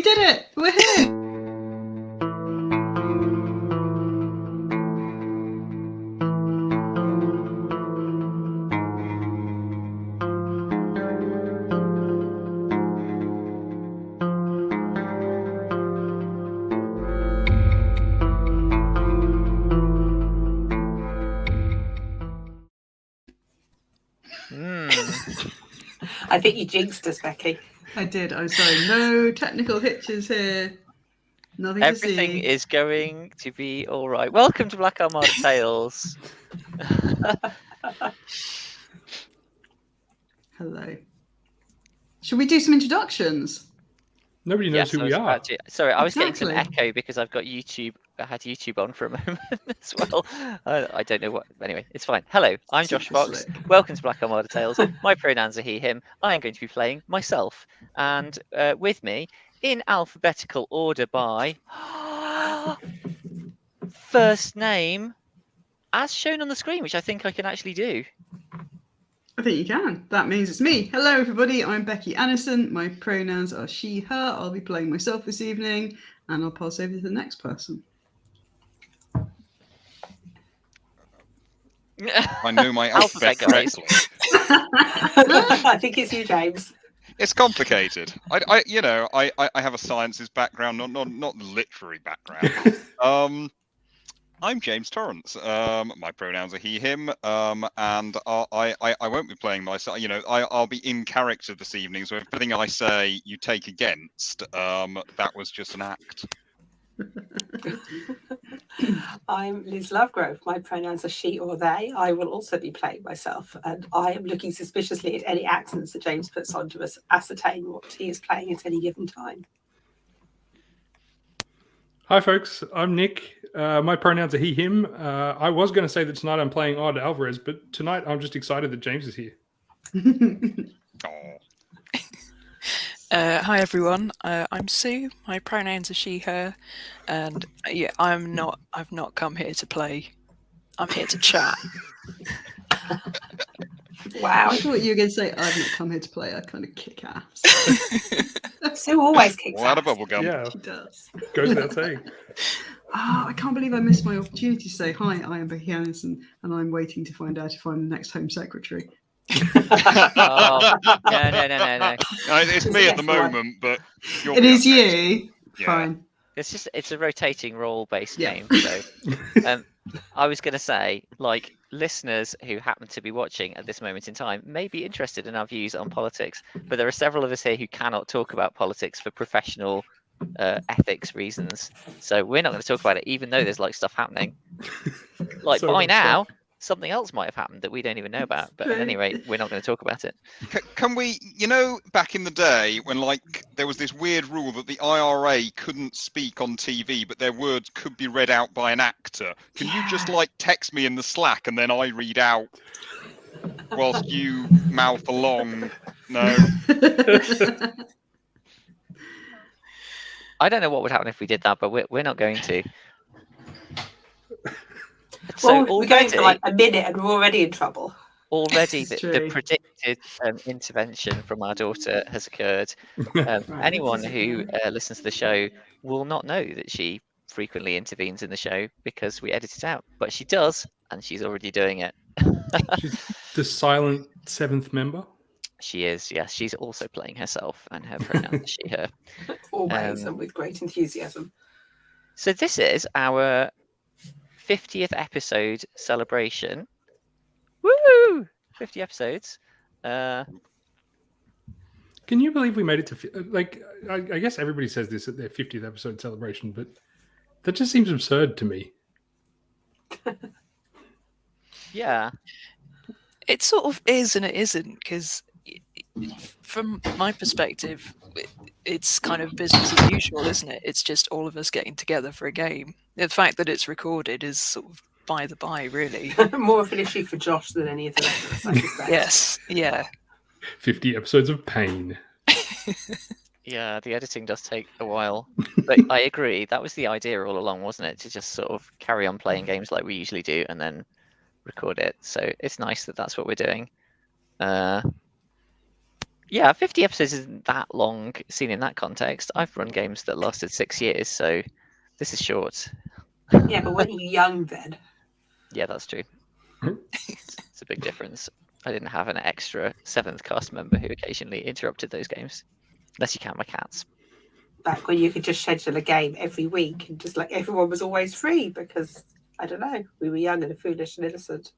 did it! We're here! I think you jinxed us, Becky. I did. I'm sorry. No technical hitches here. Nothing Everything to see. is going to be all right. Welcome to Black Armada Tales. Hello. Should we do some introductions? Nobody knows who we are. Sorry, I was getting some Exactly. echo because I've got YouTube. I had YouTube on for a moment as well. I don't know what. Anyway, it's fine. Hello, I'm Josh Fox. Slick. Welcome to Black Armada Tales. My pronouns are he, him. I am going to be playing myself. And with me, in alphabetical order by first name, as shown on the screen, which I think I can actually do. I think you can. That means it's me. Hello, everybody. I'm Becky Anderson. My pronouns are she, her. I'll be playing myself this evening, and I'll pass over to the next person. I know my alphabet Alphabet, guys. correctly. I think it's you, James. It's complicated. I have a sciences background, not the literary background. I'm James Torrance. My pronouns are he, him, and I won't be playing myself. I'll be in character this evening. So everything I say, you take against. That was just an act. I'm Liz Lovegrove. My pronouns are she or they. I will also be playing myself, and I am looking suspiciously at any accents that James puts on to us, ascertain what he is playing at any given time. Hi, folks. I'm Nick. My pronouns are he, him. I was going to say that tonight I'm playing Odd Alvarez, but tonight I'm just excited that James is here. Oh. Hi everyone, I'm Sue. My pronouns are she, her, and yeah, I've not come here to play. I'm here to chat. Wow. I thought you were going to say, I've not come here to play. I kind of kick ass. Sue always kicks Well, out ass. of bubblegum. Yeah, She does. goes without saying. I can't believe I missed my opportunity to say, hi, I am Becky Anderson, and I'm waiting to find out if I'm the next Home Secretary. Oh, no. It's me at the moment, but you'll It be is up next. you? Yeah. Fine. It's a rotating role-based Yeah. game. So, I was going to say, like, listeners who happen to be watching at this moment in time may be interested in our views on politics, but there are several of us here who cannot talk about politics for professional ethics reasons. So we're not going to talk about it, even though there's like stuff happening. Like So by much now, stuff. something else might have happened that we don't even know about. But at any rate, we're not going to talk about it. Can we, back in the day when there was this weird rule that the IRA couldn't speak on TV, but their words could be read out by an actor. Can you just text me in the Slack and then I read out whilst you mouth along? No. I don't know what would happen if we did that, but we're not going to. Well, So we're going for already- like a minute and we're already in trouble. Already, This is the true. predicted intervention from our daughter has occurred. Anyone who listens to the show will not know that she frequently intervenes in the show because we edit it out. But she does, and she's already doing it. She's the silent seventh member. She is, yes. She's also playing herself, and her pronouns are she, her. Always and with great enthusiasm. So this is our 50th episode celebration. Woo! 50 episodes. Can you believe we made it to I guess everybody says this at their 50th episode celebration, but that just seems absurd to me. Yeah. It sort of is and it isn't, because from my perspective, it's kind of business as usual, isn't it? It's just all of us getting together for a game. The fact that it's recorded is sort of by the by, really. More of an issue for Josh than any of the rest of us, I suspect. Yes, yeah. 50 episodes of pain. Yeah, the editing does take a while. But I agree, that was the idea all along, wasn't it? To just sort of carry on playing games like we usually do and then record it. So it's nice that that's what we're doing. Yeah, 50 episodes isn't that long seen in that context. I've run games that lasted 6 years, so this is short. Yeah, but weren't you young then? Yeah, that's true. It's a big difference. I didn't have an extra 7th cast member who occasionally interrupted those games, unless you count my cats. Back when you could just schedule a game every week and just like everyone was always free because, I don't know, we were young and foolish and innocent.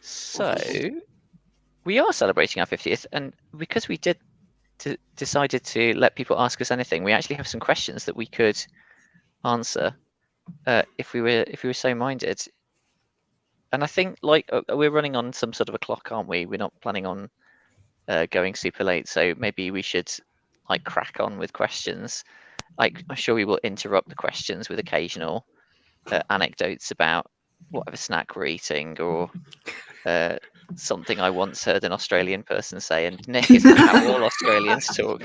So we are celebrating our 50th, and because we decided to let people ask us anything, we actually have some questions that we could answer if we were so minded. And I think we're running on some sort of a clock, aren't we? We're not planning on going super late, so maybe we should crack on with questions. I'm sure we will interrupt the questions with occasional anecdotes about whatever snack we're eating or something I once heard an Australian person say. And Nick, is that how all Australians talk?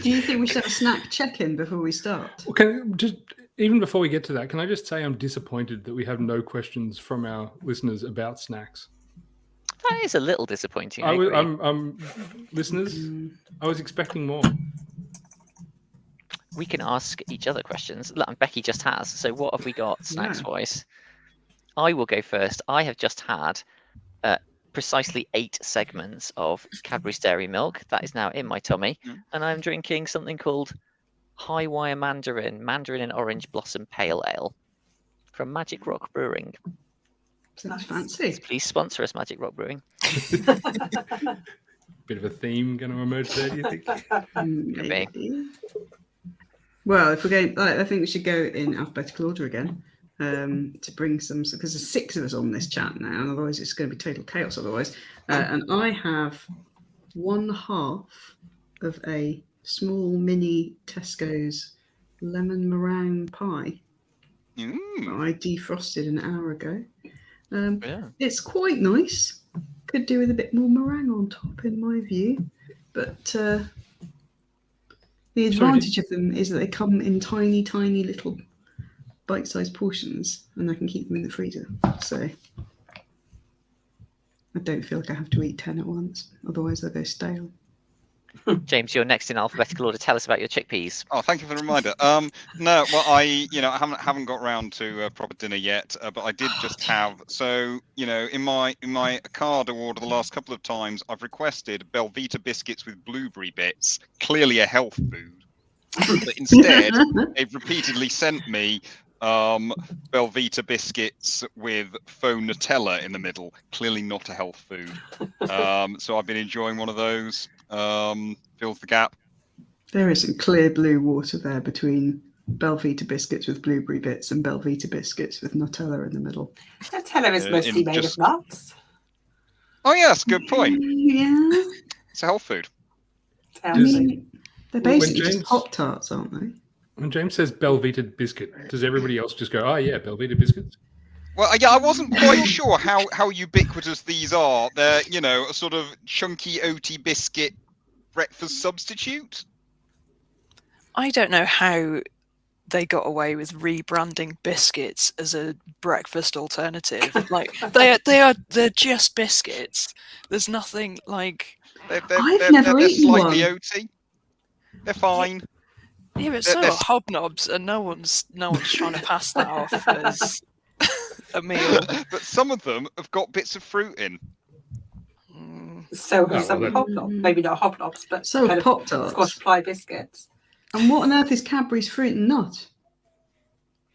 Do you think we should have a snack check-in before we start? Well, even before we get to that, can I just say I'm disappointed that we have no questions from our listeners about snacks? That is a little disappointing. Listeners, I was expecting more. We can ask each other questions. And Becky just has. So what have we got snacks-wise? I will go first. I have just had precisely 8 segments of Cadbury's Dairy Milk. That is now in my tummy. And I'm drinking something called High Wire Mandarin and Orange Blossom Pale Ale from Magic Rock Brewing. Sounds fancy. Please sponsor us, Magic Rock Brewing. Bit of a theme going to emerge there, do you think? Maybe. Well, if we're going, I think we should go in alphabetical order again to bring some, because there's 6 of us on this chat now, and otherwise it's going to be total chaos otherwise. And I have 1/2 of a small mini Tesco's lemon meringue pie. I defrosted an hour ago. It's quite nice. Could do with a bit more meringue on top, in my view. But the advantage of them is that they come in tiny, tiny little bite-sized portions, and I can keep them in the freezer. So I don't feel like I have to eat 10 at once. Otherwise, they'll go stale. James, you're next in alphabetical order. Tell us about your chickpeas. Oh, thank you for the reminder. No, well, I haven't got round to proper dinner yet, but I did just have. So, in my Ocado order the last couple of times, I've requested Belvita biscuits with blueberry bits, clearly a health food. But instead, they've repeatedly sent me Belvita biscuits with faux Nutella in the middle, clearly not a health food. So I've been enjoying one of those. Fills the gap. There is some clear blue water there between Belvita biscuits with blueberry bits and Belvita biscuits with Nutella in the middle. Nutella is mostly made of nuts. Oh yeah, that's a good point. Yeah. It's a health food. I mean, they're basically just Pop-Tarts, aren't they? When James says Belvita biscuit, does everybody else just go, oh yeah, Belvita biscuits? Well, yeah, I wasn't quite sure how ubiquitous these are. They're, a sort of chunky oaty biscuit breakfast substitute. I don't know how they got away with rebranding biscuits as a breakfast alternative. Like they're just biscuits. There's nothing like. I've never eaten slightly one. oaty. They're fine. Yeah, but so are hobnobs, and no one's trying to pass that off as a meal. But some of them have got bits of fruit in. So some hobnobs, maybe not hobnobs, but So kind of Pop-Tarts. squash pie biscuits. And what on earth is Cadbury's fruit and nut?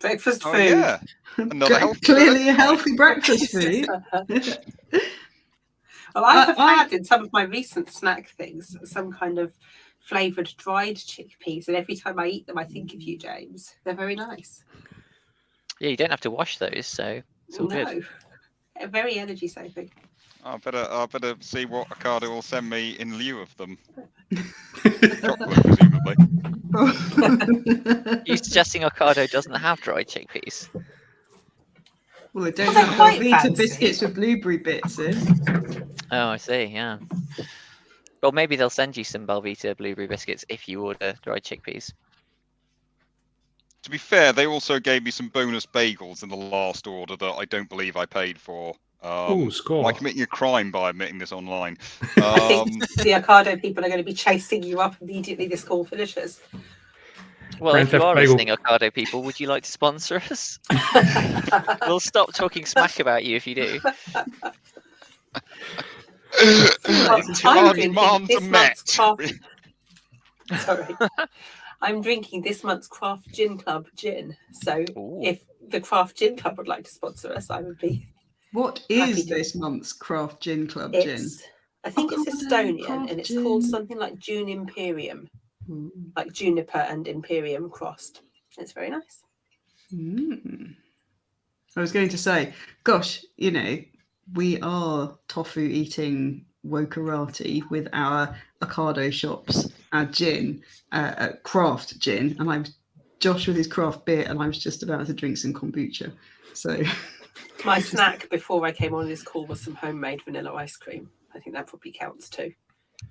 Breakfast Oh food. yeah, another healthy. Clearly a healthy breakfast food. Well, I have had in some of my recent snack things some kind of flavoured dried chickpeas, and every time I eat them, I think of you, James. They're very nice. Yeah, you don't have to wash those, so it's all good. They're very energy saving. I better see what Ocado will send me in lieu of them. Chocolate, presumably. Are you suggesting Ocado doesn't have dried chickpeas? Well, they don't Well, have they're quite Belvita fancy. biscuits with blueberry bits in. Oh, I see, yeah. Well, maybe they'll send you some Belvita blueberry biscuits if you order dried chickpeas. To be fair, they also gave me some bonus bagels in the last order that I don't believe I paid for. Score. Am I committing a crime by admitting this online? I think the Ocado people are going to be chasing you up immediately this call finishes. Well, Grand if you Theft are Bagel. listening, Ocado people, would you like to sponsor us? We'll stop talking smack about you if you do. I'm drinking Demands this are month's met. craft. Sorry, I'm drinking this month's Craft Gin Club gin. So Ooh. if the Craft Gin Club would like to sponsor us, I would be. What Happy is to. this month's Craft Gin Club gin? It's, I think it's Ocado Estonian, Craft and it's Gin. called something like June Imperium, like juniper and Imperium crossed. It's very nice. I was going to say, gosh, you know, we are tofu eating wokarati with our Ocado shops, our gin, craft gin, and I'm Josh with his craft beer, and I was just about to drink some kombucha. So My snack before I came on this call was some homemade vanilla ice cream. I think that probably counts too.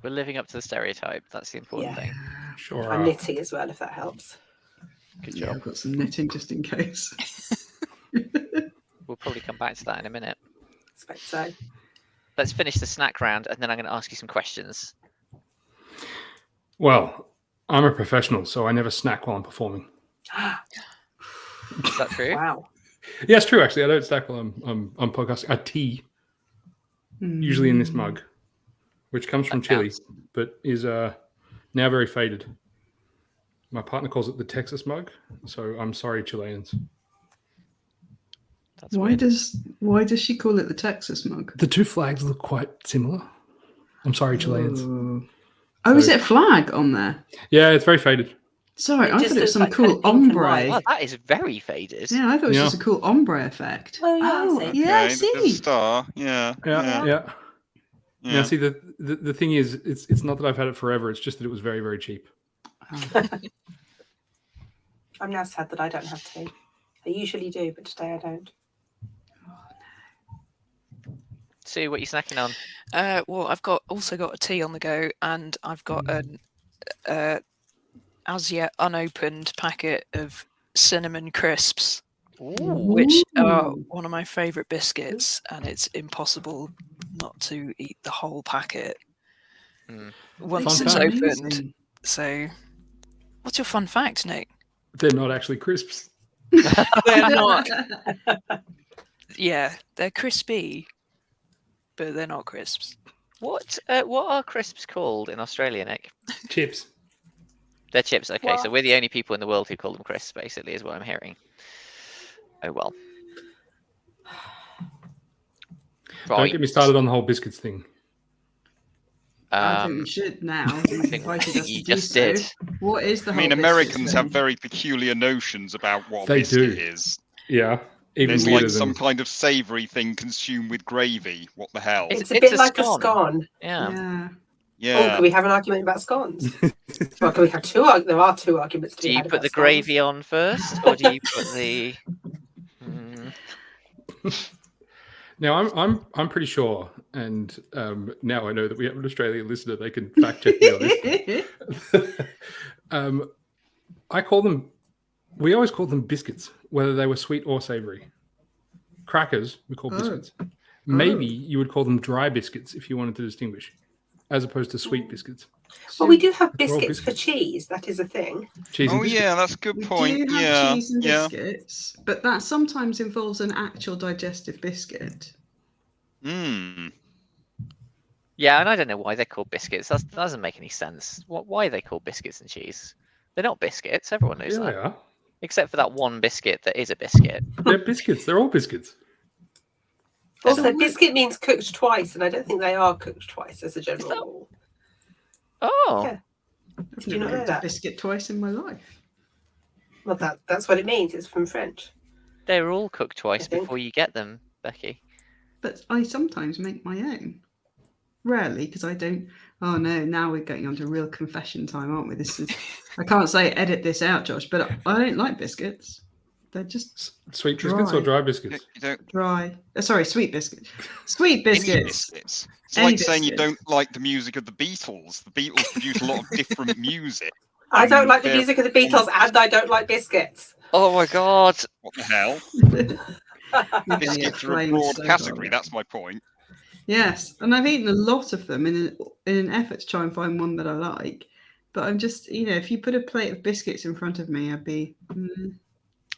We're living up to the stereotype. That's the important thing. Sure. I'm nitty as well, if that helps. Good yeah, job. I've got some knitting just in case. We'll probably come back to that in a minute. Expect so. Let's finish the snack round, and then I'm going to ask you some questions. Well, I'm a professional, so I never snack while I'm performing. Is that true? Wow. Yeah, it's true. Actually, I don't snack while I'm podcasting. I tea, usually in this mug, which comes from That Chile, counts. but is now very faded. My partner calls it the Texas mug, so I'm sorry, Chileans. That's Why weird. does she call it the Texas mug? The two flags look quite similar. I'm sorry, Chileans. Oh, is it a flag on there? Yeah, it's very faded. Sorry, It I just thought it was looks some like cool kind of pink and ombre. white. Wow, that is very faded. Yeah, I thought it was Yeah. just a cool ombre effect. Oh, yeah, I see. Yeah, I Okay, there's a see. star. Yeah. Yeah. Now, see, the thing is, it's not that I've had it forever. It's just that it was very, very cheap. I'm now sad that I don't have tea. I usually do, but today I don't. Sue, what are you snacking on? Well, I've also got a tea on the go, and I've got an as yet unopened packet of cinnamon crisps, which are one of my favourite biscuits, and it's impossible not to eat the whole packet once Fun it's fact. opened. So, what's your fun fact, Nick? They're not actually crisps. They're not. Yeah, they're crispy, but they're not crisps. What are crisps called in Australia, Nick? Chips. They're chips. Okay, so What? we're the only people in the world who call them crisps, basically, is what I'm hearing. Oh well. Don't get me started on the whole biscuits thing. I think we should now. I think you just did. What is the I whole mean, biscuit Americans thing? have very peculiar notions about what a They biscuit do. is. Yeah. Even There's weirder like than... some kind of savoury thing consumed with gravy. What the hell? It's a It's bit a like a scone. scone. Yeah. Yeah. Oh, Yeah. can we have an argument about scones? Well, can we have two? There are two arguments to Do be you had put about the scones. gravy on first, or do you put the? Now, I'm pretty sure, and now I know that we have an Australian listener. They can fact check me on this. I call them. We always called them biscuits, whether they were sweet or savoury. Crackers, we call biscuits. Maybe you would call them dry biscuits if you wanted to distinguish, as opposed to sweet biscuits. Well, we do have They're all biscuits for biscuits. cheese. That is a thing. Cheese and Oh biscuits. yeah, that's a good We point. do have Yeah. cheese and Yeah. biscuits, but that sometimes involves an actual digestive biscuit. Mm. Yeah, and I don't know why they're called biscuits. That doesn't make any sense. Why are they called biscuits and cheese? They're not biscuits. Everyone knows Yeah, they that, are. except for that one biscuit that is a biscuit. They're biscuits. They're all biscuits. Also, So- biscuit means cooked twice, and I don't think they are cooked twice as a general that- rule. Oh, Yeah. I've you never not know had that? a biscuit twice in my life. Well, that's what it means. It's from French. they're all cooked twice I think. before you get them, Becky. But I sometimes make my own. Rarely, because I don't. Oh no! Now we're getting onto real confession time, aren't we? This is. I can't say edit this out, Josh, but I don't like biscuits. They're just Sweet biscuits or Dry. dry biscuits? You don't. dry. Sorry, sweet biscuits. Sweet Any biscuits. biscuits. It's Any like saying you biscuits. don't like the music of the Beatles. The Beatles produce a lot of different music. I don't like the They're- music of the Beatles, and I don't like biscuits. Oh my god! What the hell? Biscuits are a broad category. That's my point. Yes, and I've eaten a lot of them in an effort to try and find one that I like. But I'm just, if you put a plate of biscuits in front of me, I'd be.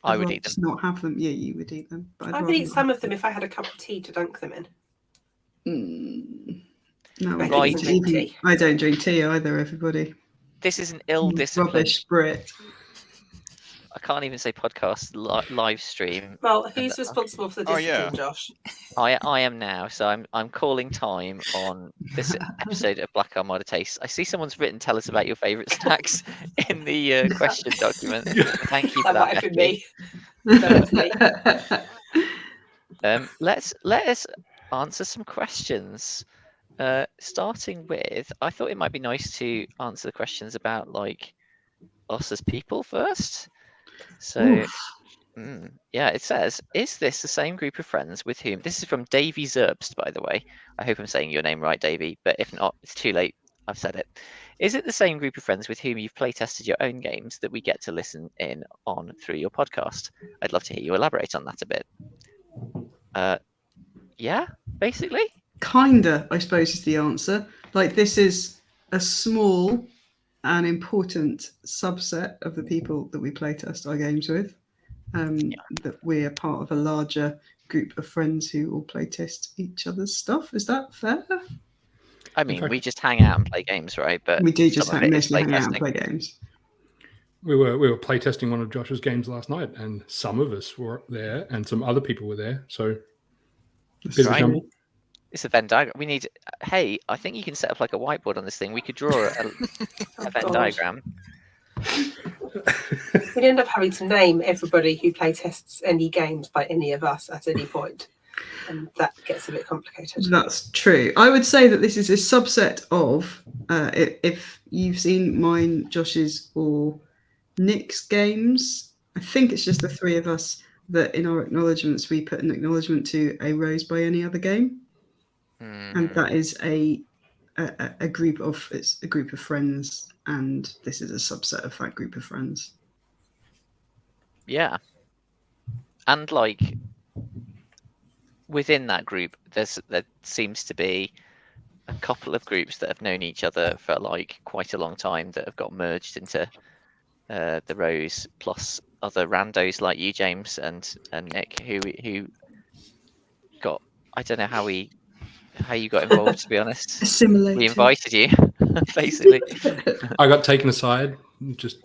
I would eat them. Just not have them. Yeah, you would eat them. But I would eat some of them if I had a cup of tea to dunk them in. No, Right. I don't drink tea either. Everybody. This is an ill-disciplined. Rubbish Brit. I can't even say podcast live stream. Well, who's responsible for the discipline, Josh? I am now, so I'm calling time on this episode of Black Armada Tales. I see someone's written "Tell us about your favourite snacks" in the question document. Thank you for that. Might have been me. Let us answer some questions. Starting with, I thought it might be nice to answer the questions about us as people first. So, it says, is this the same group of friends with whom... This is from Davy Zerbst, by the way. I hope I'm saying your name right, Davy, but if not, it's too late. I've said it. Is it the same group of friends with whom you've playtested your own games that we get to listen in on through your podcast? I'd love to hear you elaborate on that a bit. Yeah, basically. Kinda, I suppose, is the answer. This is a small and important subset of the people that we playtest our games with. That we're part of a larger group of friends who all playtest each other's stuff. Is that fair? I mean, we just hang out and play games, right? But we do just mostly hang out and play games. We were playtesting one of Josh's games last night, and some of us were there, and some other people were there. So, right. It's a Venn diagram. We need. Hey, I think you can set up a whiteboard on this thing. We could draw a Venn diagram. We'd end up having to name everybody who playtests any games by any of us at any point, and that gets a bit complicated. That's true. I would say that this is a subset of if you've seen mine, Josh's, or Nick's games. I think it's just the three of us that in our acknowledgements we put an acknowledgement to a Rose by Any Other Game. And that is a group of friends, and this is a subset of that group of friends. Yeah, and within that group, there seems to be a couple of groups that have known each other for quite a long time that have got merged into the Rose, plus other randos like you, James, and Nick, who got, I don't know how you got involved, to be honest. Assimilated. We invited you, basically. I got taken aside and just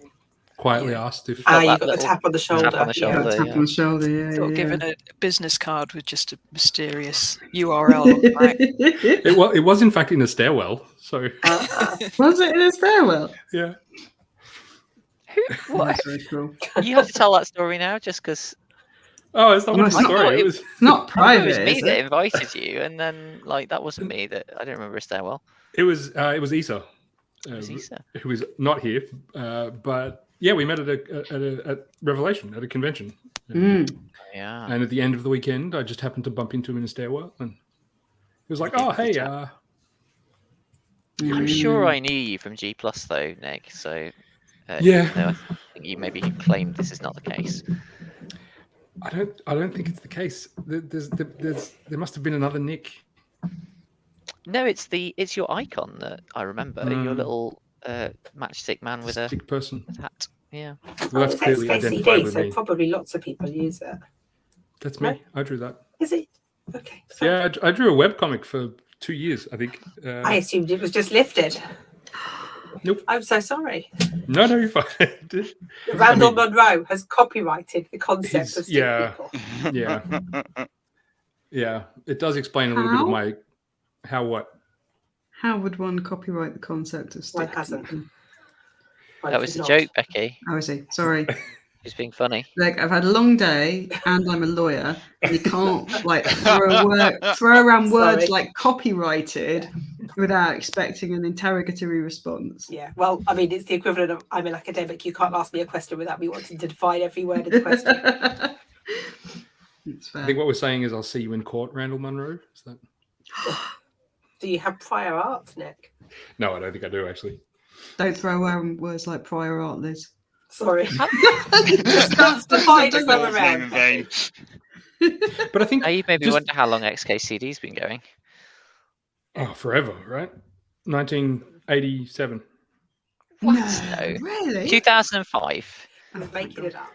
quietly asked if... you got the tap on the shoulder. Tap on the shoulder, yeah. Sort of given a business card with just a mysterious URL on the back. It was in fact in a stairwell, so... Was it in a stairwell? Yeah. What? That's very cool. You have to tell that story now, just because... Oh, it's not a story. It's not private. It was me that invited you, and then that wasn't me. That I don't remember a stairwell. It was Isa. Isa, who is not here, but yeah, we met at Revelation at a convention. Yeah. And at the end of the weekend, I just happened to bump into him in a stairwell, and he was like, "Oh, hey." I'm sure I knew you from G Plus though, Nick. So yeah, I think you maybe claimed this is not the case. I don't think it's the case. There must have been another Nick. No, it's your icon that I remember. Your little matchstick man with a stick person hat. Yeah. Well, that's clearly identified with so me. Probably lots of people use it. That's me. I drew that. Is it? Okay. Sorry. Yeah, I drew a webcomic for 2 years, I think. I assumed it was just lifted. Nope. I'm so sorry. No, you're fine. Randall Monroe has copyrighted the concept of stick people. Yeah. Yeah. It does explain a little bit of my How would one copyright the concept of stick? One hasn't. That was a joke, Becky. Oh, I see. Sorry. He's being funny. I've had a long day and I'm a lawyer. And you can't throw around words like copyrighted without expecting an interrogatory response. Yeah, well, I mean, it's the equivalent of I'm an academic. You can't ask me a question without me wanting to define every word of the question. I think what we're saying is I'll see you in court, Randall Monroe. Is that? Do you have prior art, Nick? No, I don't think I do, actually. Don't throw around words like prior art, Liz. Sorry. That's the point of around. But I think You maybe just- wonder how long XKCD's been going. forever, right? 1987. What? No, really? 2005. I'm making it up.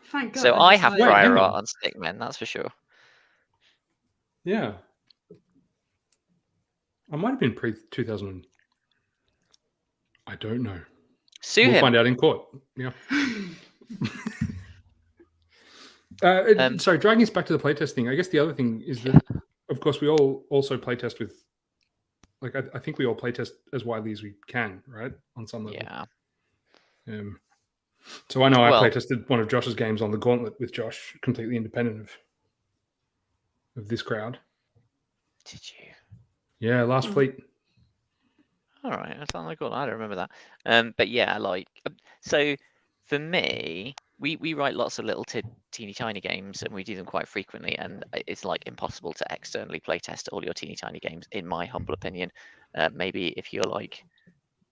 Thank God. So I just have like- Wait, hang prior art on. on Stickmen, that's for sure. Yeah. I might have been pre-2000. I don't know. Sue We'll him. find out in court. Yeah. Sorry, dragging us back to the playtest thing. I guess the other thing is that, of course, we all also playtest with, like, I think we all playtest as widely as we can, right? On some level. Yeah. So I know I Well- playtested one of Josh's games on the Gauntlet with Josh, completely independent of this crowd. Did you? Yeah, Last Fleet. All right, I don't like all. I don't remember that. But yeah, like, so for me, we write lots of little teeny tiny games, and we do them quite frequently. And it's like impossible to externally playtest all your teeny tiny games, in my humble opinion. Maybe if you're like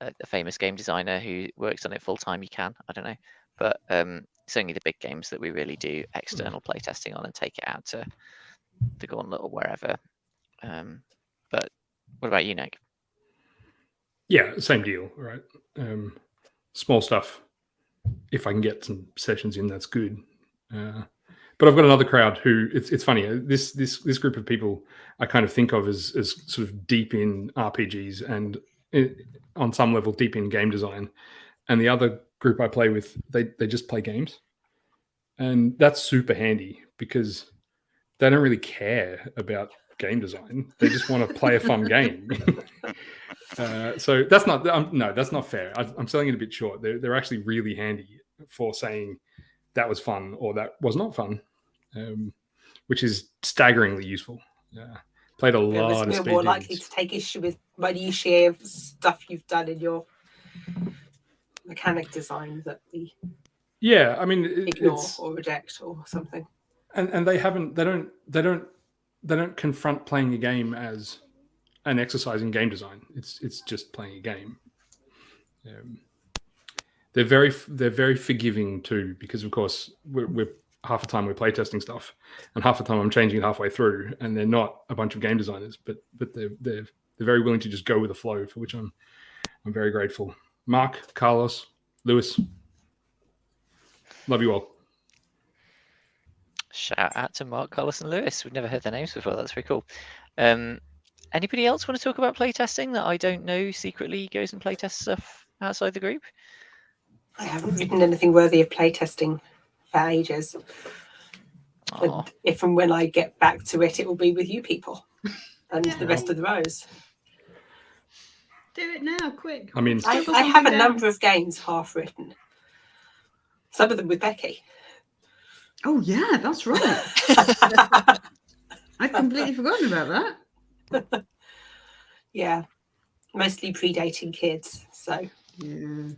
a famous game designer who works on it full time, you can. I don't know, but it's only the big games that we really do external playtesting on and take it out to the Gauntlet or wherever. But what about you, Nick? Yeah, same deal, right? Small stuff. If I can get some sessions in, that's good. But I've got another crowd who it's funny. This group of people I kind of think of as sort of deep in RPGs and on some level deep in game design. And the other group I play with, they just play games, and that's super handy because they don't really care about game design. They just want to play a fun game. So that's not that's not fair. I'm selling it a bit short. They're actually really handy for saying that was fun or that was not fun, which is staggeringly useful. Played a lot of We're speed more likely demons. to take issue with minutiae of stuff you've done in your mechanic design that we Yeah, I mean ignore or reject or something. And they don't confront playing a game as an exercise in game design. It's just playing a game. They're very forgiving too, because of course we're half the time we're playtesting stuff, and half the time I'm changing it halfway through, and they're not a bunch of game designers, but they're very willing to just go with the flow, for which I'm very grateful. Mark, Carlos, Lewis, love you all. Shout out to Mark, Carlos, and Lewis. We've never heard their names before. That's very cool. Anybody else want to talk about playtesting that I don't know secretly goes and playtests stuff outside the group? I haven't written anything worthy of playtesting for ages. Aw. And if and when I get back to it, it will be with you people and the rest of the rows. Do it now, quick. I mean, I Scribble have a something number down. of games half written. Some of them with Becky. Oh yeah, that's right. I'd completely forgotten about that. Yeah, mostly predating kids. So Yeah.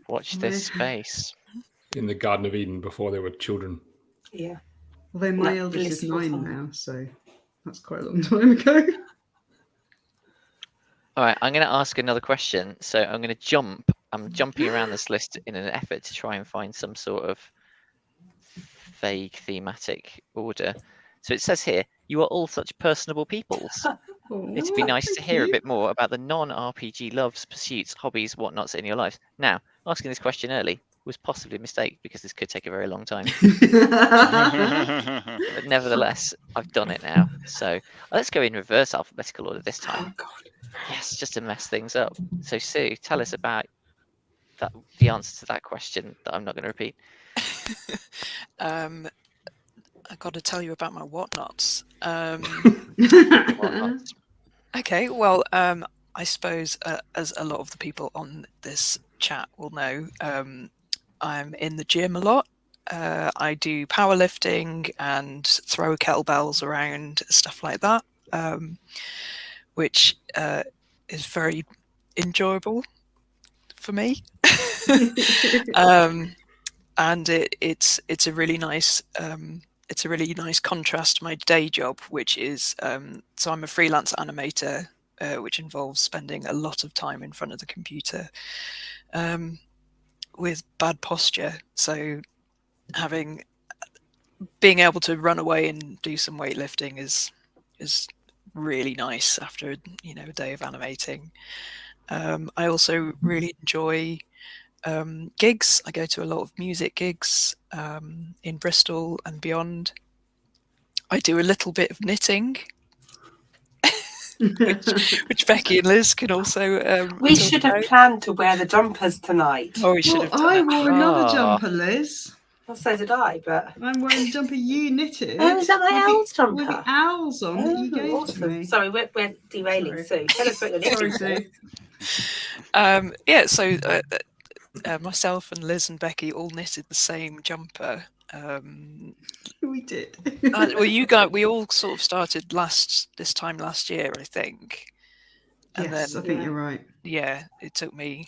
Watch this space. in the Garden of Eden before there were children. yeah, Although my No, eldest is blissful 9 time. now, so that's quite a long time ago. All right, I'm going to ask another question. So I'm going to jump. I'm jumping around this list in an effort to try and find some sort of vague thematic order. So it says here, you are all such personable peoples. It'd be Oh, nice to thank hear a you. bit more about the non-RPG loves, pursuits, hobbies, whatnots in your lives. Now, asking this question early was possibly a mistake because this could take a very long time. But nevertheless, I've done it now. So let's go in reverse alphabetical order this time. oh god, Yes, just to mess things up. So Sue, tell us about the answer to that question that I'm not going to repeat. I got to tell you about my whatnots. Whatnots. Okay, well, I suppose as a lot of the people on this chat will know, I'm in the gym a lot. I do powerlifting and throw kettlebells around, stuff like that, which is very enjoyable for me. And it's a really nice contrast to my day job, which is so I'm a freelance animator, which involves spending a lot of time in front of the computer with bad posture. So having being able to run away and do some weightlifting is really nice after a day of animating. I also really enjoy gigs. I go to a lot of music gigs in Bristol and beyond. I do a little bit of knitting, which Becky and Liz can also. We talk should have about. planned to wear the jumpers tonight. Oh, we should have done I that. wore another Ah. jumper, Liz. Well, so did I, but I'm wearing the jumper you knitted. Oh, is that my with the- owl's jumper? With the owls on that you gave to awesome. me. Sorry, we're derailing. Sorry. Sue, tell us what you're knitting Sorry, for. Sue. So myself and Liz and Becky all knitted the same jumper. We did. Well, we all sort of started this time last year, I think. And Yes, then, I think you're right. yeah, it took me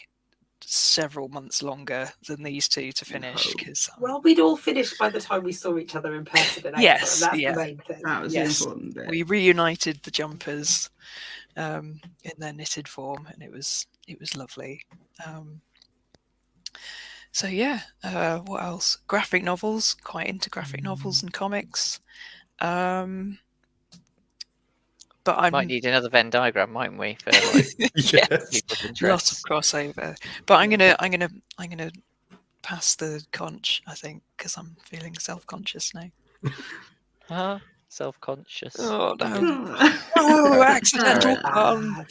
several months longer than these two to finish because Well, we'd all finished by the time we saw each other in person in April, Yes, and that's yeah. the main thing. That was Yes. the important bit. we reunited the jumpers in their knitted form, and it was lovely. So yeah, what else? Graphic novels. Quite into graphic novels and comics. But I Might need another Venn diagram, mightn't we? For like Yes. people's lots of interests. crossover. But I'm gonna pass the conch, I think, because I'm feeling self-conscious now. Self-conscious. Oh no! Oh, Oh, accidental Ah, pun.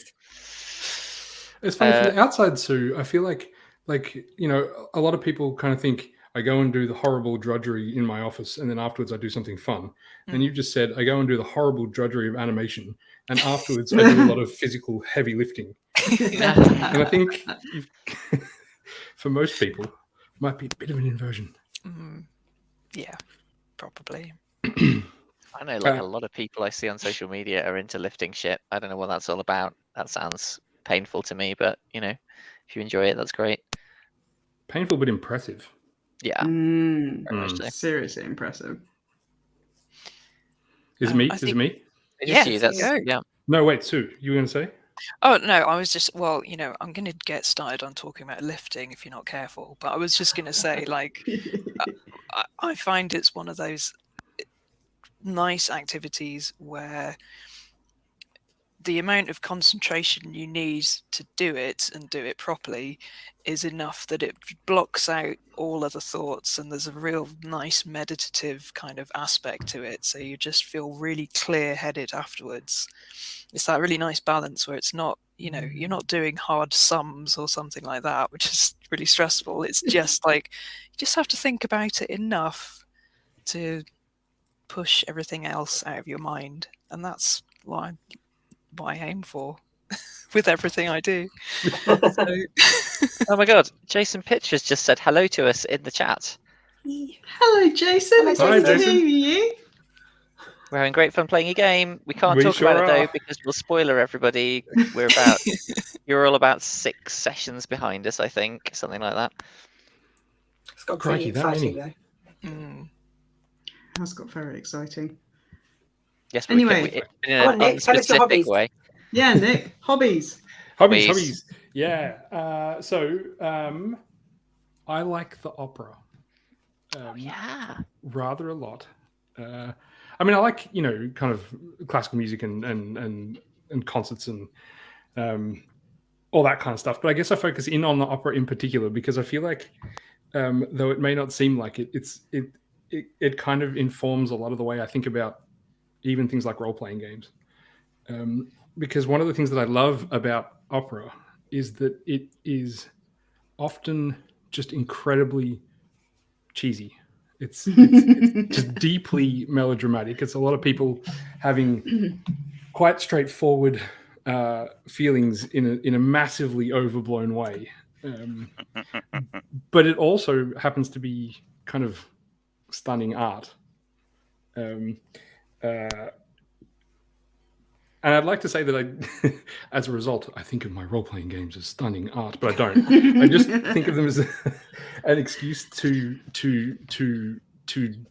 It's funny from the outside, Sue. I feel like a lot of people kind of think I go and do the horrible drudgery in my office, and then afterwards I do something fun. And you just said I go and do the horrible drudgery of animation, and afterwards I do a lot of physical heavy lifting. And I think for most people, might be a bit of an inversion. Yeah, probably. I know, like a lot of people I see on social media are into lifting shit. I don't know what that's all about. That sounds painful to me, but if you enjoy it, that's great. Painful but impressive. Yeah, very much so. Seriously impressive. Is it me? I Is think- it me? It's Yes, you. That's go. yeah. No, wait, Sue. You were going to say? Oh no, I was just I'm going to get started on talking about lifting if you're not careful. But I was just going to say, like, I find it's one of those nice activities where the amount of concentration you need to do it and do it properly is enough that it blocks out all other thoughts, and there's a real nice meditative kind of aspect to it, so you just feel really clear-headed afterwards. It's that really nice balance where it's not, you're not doing hard sums or something like that, which is really stressful. It's just like you just have to think about it enough to push everything else out of your mind, and that's what I aim for with everything I do. Oh my god, Jason Pitchers just said hello to us in the chat. Hello, Jason. Hello, It's Hi, good to Jason. hear you. We're having great fun playing a game. We can't We talk sure about it though are. because we'll spoiler everybody. You're all about 6 sessions behind us, I think, something like that. It's got pretty Crikey, that exciting many. though. That's got very exciting. Yes, Anyway. in Come an on, Nick, tell us your unspecific hobbies. way. Yeah, Nick. Hobbies. Hobbies. Yeah. So I like the opera. Yeah. Rather a lot. I mean, I like kind of classical music and concerts and all that kind of stuff. But I guess I focus in on the opera in particular because I feel like, though it may not seem like it, it kind of informs a lot of the way I think about even things like role-playing games. Because one of the things that I love about opera is that it is often just incredibly cheesy. It's just deeply melodramatic. It's a lot of people having quite straightforward feelings in a massively overblown way. But it also happens to be kind of stunning art. And I'd like to say that as a result, I think of my role-playing games as stunning art, but I don't. I just think of them as an excuse to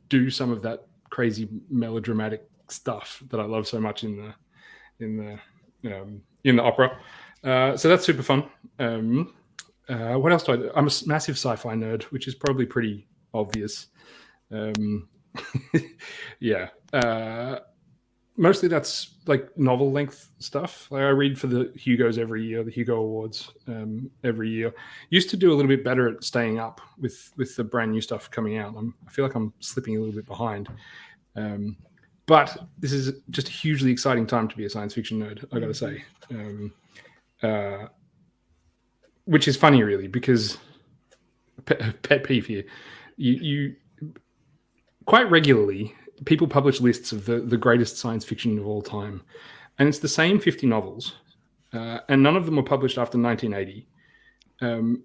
do some of that crazy melodramatic stuff that I love so much in the opera. So that's super fun. What else do I do? I'm a massive sci-fi nerd, which is probably pretty obvious. Yeah. Mostly that's like novel length stuff. Like I read for the Hugos every year, the Hugo Awards every year. Used to do a little bit better at staying up with the brand new stuff coming out. I feel like I'm slipping a little bit behind. But this is just a hugely exciting time to be a science fiction nerd, I got to say. Which is funny, really, because pet peeve here. You quite regularly, people publish lists of the greatest science fiction of all time, and it's the same 50 novels, and none of them were published after 1980.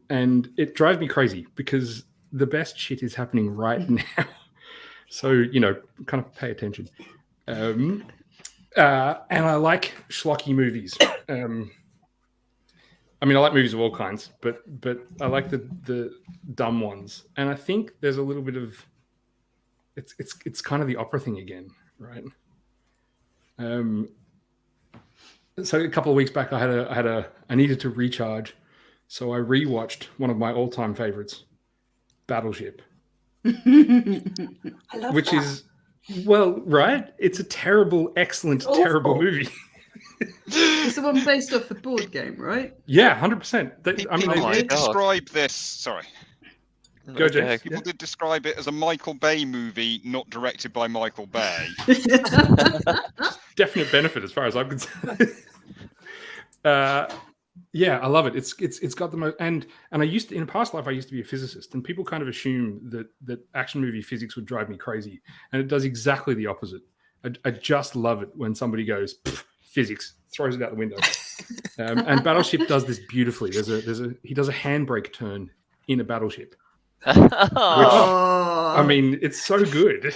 And it drives me crazy because the best shit is happening right now. So, kind of pay attention. And I like schlocky movies. I like movies of all kinds, but I like the dumb ones. And I think there's a little bit of it's kind of the opera thing again, right? So a couple of weeks back, I needed to recharge, so I rewatched one of my all-time favorites, Battleship. I love which that. is, well, right? It's a terrible, excellent, terrible movie. It's the one based off the board game, right? Yeah, 100%. People did describe this. Sorry. Go, James. People did describe it as a Michael Bay movie, not directed by Michael Bay. Definite benefit as far as I'm concerned. Yeah, I love it. It's got the most, and I used to, in a past life, I used to be a physicist, and people kind of assume that action movie physics would drive me crazy, and it does exactly the opposite. I just love it when somebody goes physics, throws it out the window. And Battleship does this beautifully. He does a handbrake turn in a battleship. I mean, it's so good.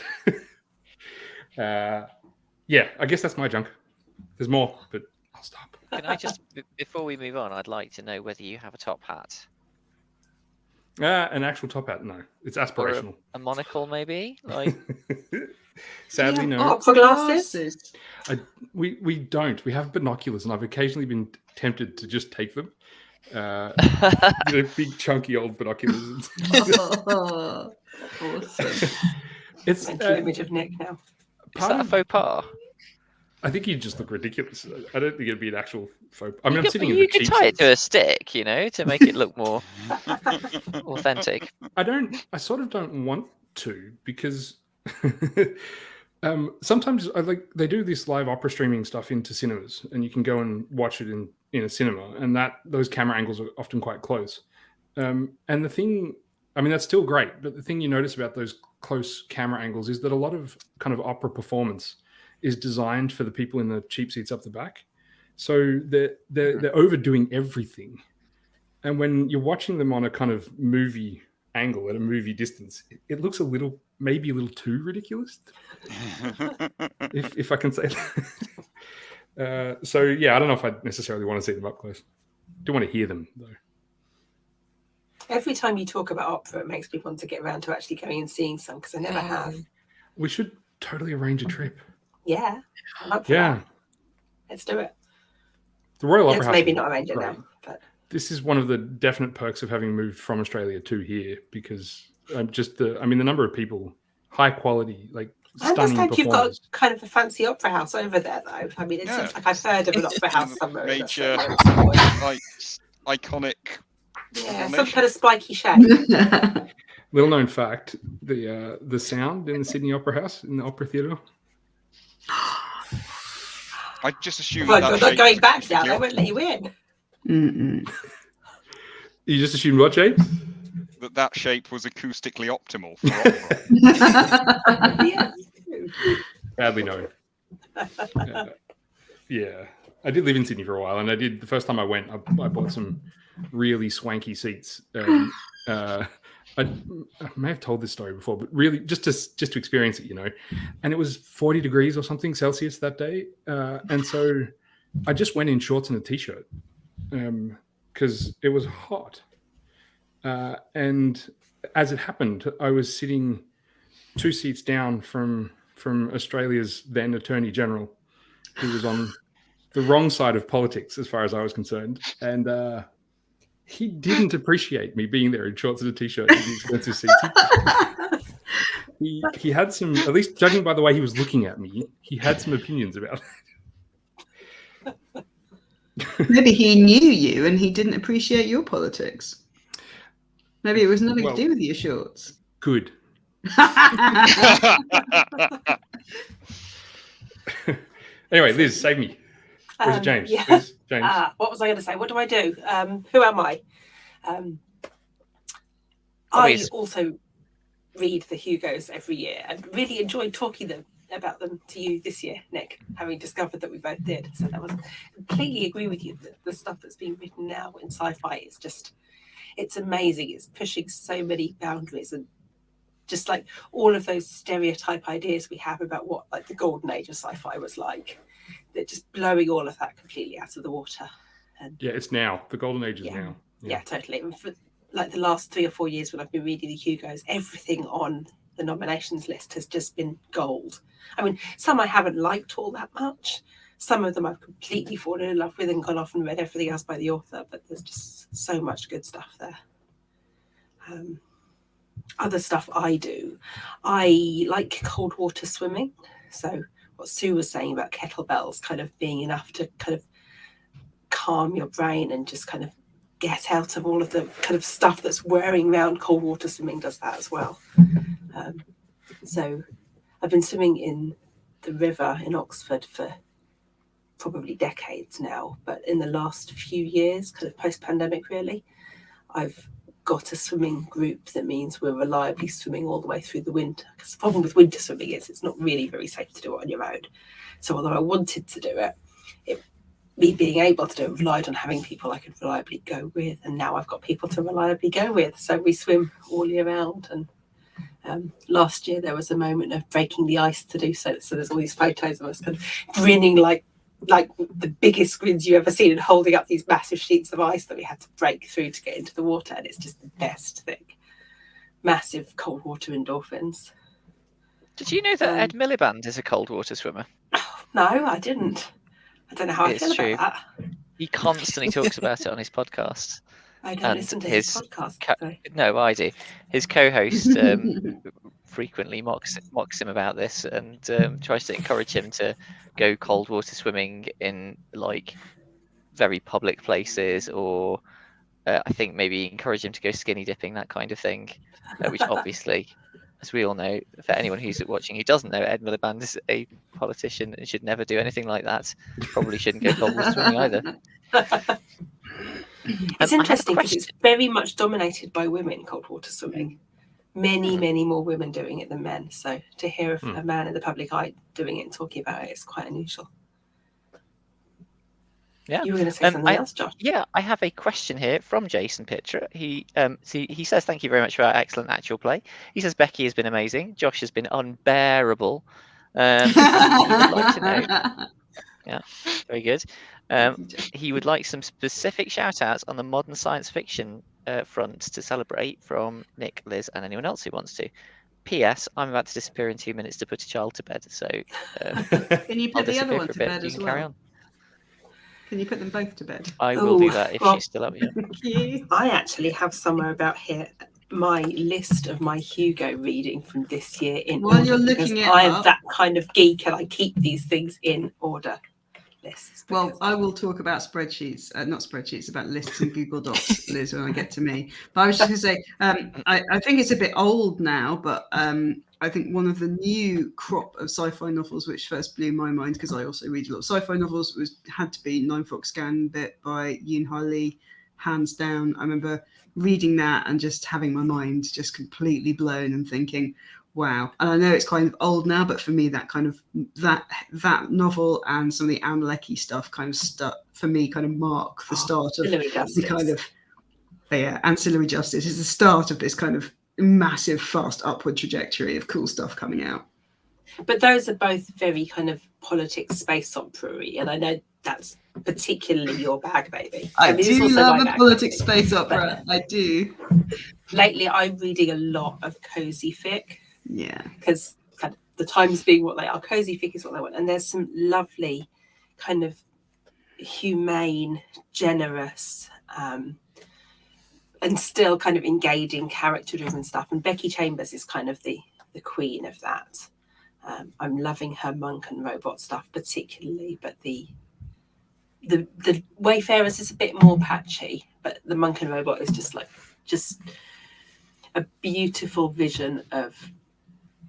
Yeah, I guess that's my junk. There's more, but I'll stop. Can I just, before we move on, I'd like to know whether you have a top hat. An actual top hat? No, it's aspirational. Or a monocle, maybe? Like, sadly, no. Opera glasses. We don't. We have binoculars, and I've occasionally been tempted to just take them. Big chunky old binoculars. Awesome. It's an image of Nick now. Is that a faux pas? I think you'd just look ridiculous. I don't think it'd be an actual faux. I mean, I'm sitting in you the could cheap tie it seats. to a stick, to make it look more authentic. I sort of don't want to, because sometimes they do this live opera streaming stuff into cinemas, and you can go and watch it in a cinema, and those camera angles are often quite close. And the thing, I mean, that's still great, but the thing you notice about those close camera angles is that a lot of kind of opera performance is designed for the people in the cheap seats up the back. So they're overdoing everything. And when you're watching them on a kind of movie angle at a movie distance, it looks maybe a little too ridiculous, if I can say that. So yeah, I don't know if I necessarily want to see them up close. Do want to hear them though. Every time you talk about opera, it makes me want to get around to actually going and seeing some, because I never have. We should totally arrange a trip. Yeah, I'm up for that. Let's do it. The Royal Opera Let's House. maybe not arrange it now, but this is one of the definite perks of having moved from Australia to here, because the number of people, high quality, like I stunning understand you've got performers. kind of a fancy opera house over there, though. I mean, it seems like I've heard of an opera house somewhere. Major, iconic. Yeah, some kind of spiky shape. Little known fact: the sound in the Sydney Opera House, in the Opera Theatre. I just assume Well, that you're not going back now. They won't let you in. You just assumed what, James? That shape was acoustically optimal for opera. Yes. Badly known. Yeah, I did live in Sydney for a while, and the first time I went, I bought some really swanky seats. I may have told this story before, but really just to experience it, and it was 40 degrees or something Celsius that day. And so I just went in shorts and a t-shirt because it was hot. And as it happened, I was sitting 2 seats down from Australia's then Attorney General, who was on the wrong side of politics as far as I was concerned. And he didn't appreciate me being there in shorts and a t-shirt in the expensive seats. he had some, at least judging by the way he was looking at me, he had some opinions about it. Maybe he knew you and he didn't appreciate your politics. Maybe it was nothing to do with your shorts. Good. Anyway, Liz, save me. Or is it James? Yeah. Liz, James. What was I going to say? What do I do? Who am I? I also read the Hugos every year and really enjoyed talking about them to you this year, Nick, having discovered that we both did. So that was completely agree with you that the stuff that's being written now in sci-fi is just, it's amazing. It's pushing so many boundaries, and just like all of those stereotype ideas we have about what like the golden age of sci-fi was like, they're just blowing all of that completely out of the water. And yeah, it's now. The golden age is now. Yeah, totally. And for like the last 3 or 4 years when I've been reading the Hugos, everything on the nominations list has just been gold. I mean, some I haven't liked all that much. Some of them I've completely fallen in love with and gone off and read everything else by the author, but there's just so much good stuff there. Other stuff I do, I like cold water swimming. So what Sue was saying about kettlebells kind of being enough to kind of calm your brain and just kind of get out of all of the kind of stuff that's wearing around. Cold water swimming does that as well. So I've been swimming in the river in Oxford for probably decades now, but in the last few years, kind of post-pandemic really, I've got a swimming group that means we're reliably swimming all the way through the winter. Because the problem with winter swimming is it's not really very safe to do it on your own. So although I wanted to do it, me being able to do it relied on having people I could reliably go with, and now I've got people to reliably go with. So we swim all year round. And last year there was a moment of breaking the ice to do so. So there's all these photos of us kind of grinning like the biggest grins you ever seen, and holding up these massive sheets of ice that we had to break through to get into the water. And it's just the best thing. Massive cold water endorphins. Did you know that Ed Miliband is a cold water swimmer? No, I didn't. I don't know how I feel about that. He constantly talks about it on his podcast. I don't listen to his podcast. No, I do. His co-host frequently mocks him about this and tries to encourage him to go cold water swimming in like very public places, or I think maybe encourage him to go skinny dipping, that kind of thing, which obviously, as we all know, for anyone who's watching who doesn't know, Ed Miliband is a politician and should never do anything like that. Probably shouldn't go cold water swimming either. It's interesting because it's very much dominated by women, cold water swimming. Many more women doing it than men. So to hear of a man in the public eye doing it and talking about it is quite unusual. Yeah. You were going to say something else, Josh? Yeah, I have a question here from Jason Pitcher. He says, thank you very much for our excellent actual play. He says, Becky has been amazing. Josh has been unbearable. He would like to know. Yeah, very good. He would like some specific shout outs on the modern science fiction front to celebrate from Nick, Liz, and anyone else who wants to. P.S. I'm about to disappear in 2 minutes to put a child to bed, so can you put the other one to bed as well? Carry on. Can you put them both to bed? I will do that if she's still up here. Thank you. I actually have somewhere about here my list of my Hugo reading from this year in While order, you're looking because it I am up, that kind of geek and I keep these things in order. Lists. Well, I will talk about spreadsheets, not spreadsheets, about lists and Google Docs, Liz, when I get to me. But I was just going to say, I think it's a bit old now, but I think one of the new crop of sci-fi novels which first blew my mind, because I also read a lot of sci-fi novels, had to be Nine Fox Gambit by Yoon Ha Lee, hands down. I remember reading that and just having my mind just completely blown and thinking, wow. And I know it's kind of old now, but for me, that kind of that novel and some of the Anne Leckie stuff kind of stuck for me, kind of mark the start of the kind of Ancillary Justice is the start of this kind of massive, fast upward trajectory of cool stuff coming out. But those are both very kind of politics, space opera-y, and I know that's particularly your bag, baby. I do love a politics space opera. I do. Lately, I'm reading a lot of cozy fic. Yeah, because kind of the times being what they are, cozy fic is what they want, and there's some lovely kind of humane, generous, and still kind of engaging character-driven stuff. And Becky Chambers is kind of the the queen of that. I'm loving her monk and robot stuff particularly, but the Wayfarers is a bit more patchy, but the monk and robot is just a beautiful vision of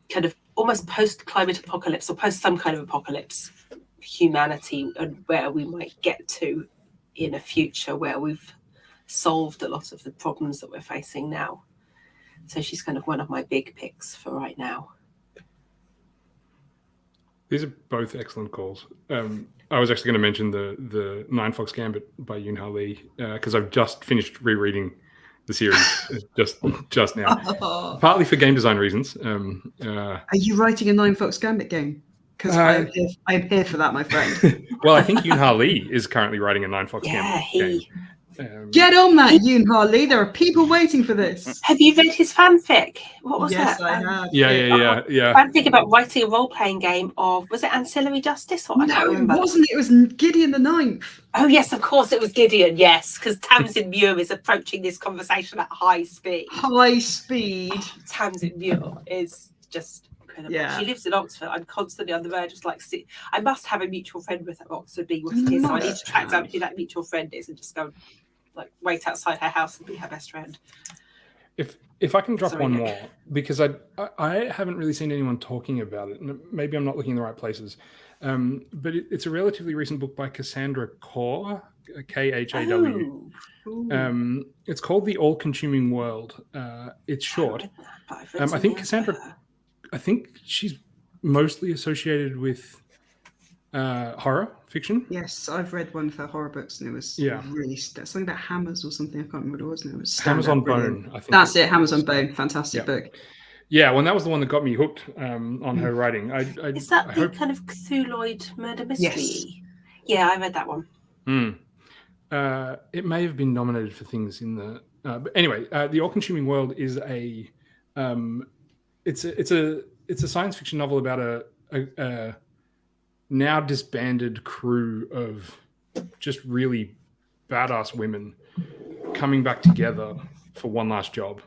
kind of almost post-climate apocalypse or post some kind of apocalypse humanity, and where we might get to in a future where we've solved a lot of the problems that we're facing now. So she's kind of one of my big picks for right now. These are both excellent calls. I was actually going to mention the Nine Fox Gambit by Yoon-Ha Lee because I've just finished rereading the series just now, partly for game design reasons. Are you writing a Nine Fox Gambit game? Because I'm here for that, my friend. Well, I think Yoon-Ha Lee is currently writing a Nine Fox Gambit game. Get on that, Yoon-Ha Lee. There are people waiting for this. Have you read his fanfic? What was yes, that? I have. Yeah. Fanfic about writing a role-playing game of, was it Ancillary Justice? Or I can't remember. It wasn't. It was Gideon the Ninth. Oh, yes, of course it was Gideon, yes, because Tamsin Muir is approaching this conversation at high speed. High speed. Oh, Tamsin Muir is just incredible. Yeah. She lives in Oxford. I'm constantly on the verge of I must have a mutual friend with Oxford being what it is, so I need to track down who that mutual friend is and just go wait outside her house and be her best friend. If I can drop one more, because I haven't really seen anyone talking about it, and maybe I'm not looking in the right places, but it's a relatively recent book by Cassandra Khaw, Khaw. It's called The All-Consuming World. It's short. I think Cassandra, I think she's mostly associated with horror fiction. Yes, I've read one of her horror books, and it was really something about hammers or something. I can't remember what it was. It was Hammers on Bone. I think that's it. Hammers on Bone. Fantastic book. Yeah, well, that was the one that got me hooked on her writing. Is that the kind of Cthulhuid murder mystery? Yes. Yeah, I read that one. It may have been nominated for things in the. But anyway, The All-Consuming World is it's a science fiction novel about a now disbanded crew of just really badass women coming back together for one last job.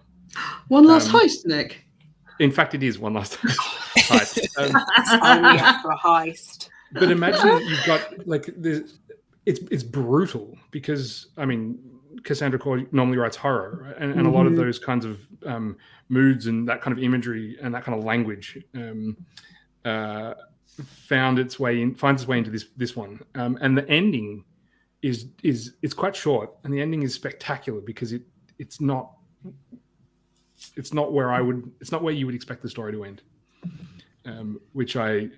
One last heist, Nick. In fact, it is one last heist. Only up for a heist. But imagine you've got it's brutal because Cassandra Khaw normally writes horror, and a lot of those kinds of moods and that kind of imagery and that kind of language finds its way into this one, and the ending is quite short, and the ending is spectacular because it's not where you would expect the story to end, which I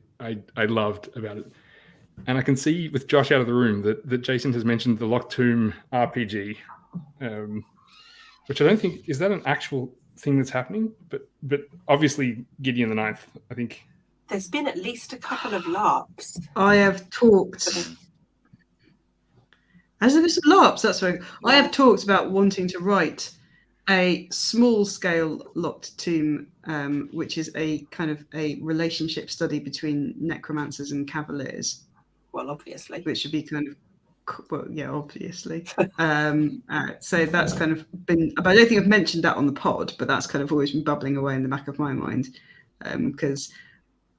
loved about it. And I can see with Josh out of the room that Jason has mentioned the Locked Tomb RPG, which I don't think is that an actual thing that's happening, but obviously Gideon the Ninth, I think. There's been at least a couple of LARPs. I have talked. Has there been some LARPs? That's right. I have talked about wanting to write a small-scale Locked Tomb, which is a kind of a relationship study between necromancers and cavaliers. Well, obviously. Which would be kind of, obviously. So that's kind of been. But I don't think I've mentioned that on the pod, but that's kind of always been bubbling away in the back of my mind, because.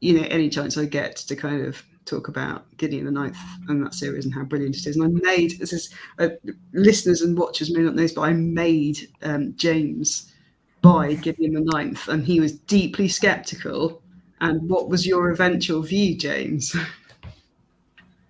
Any chance I get to kind of talk about Gideon the Ninth and that series and how brilliant it is. And I made, listeners and watchers may not know this, but I made James buy Gideon the Ninth, and he was deeply sceptical. And what was your eventual view, James?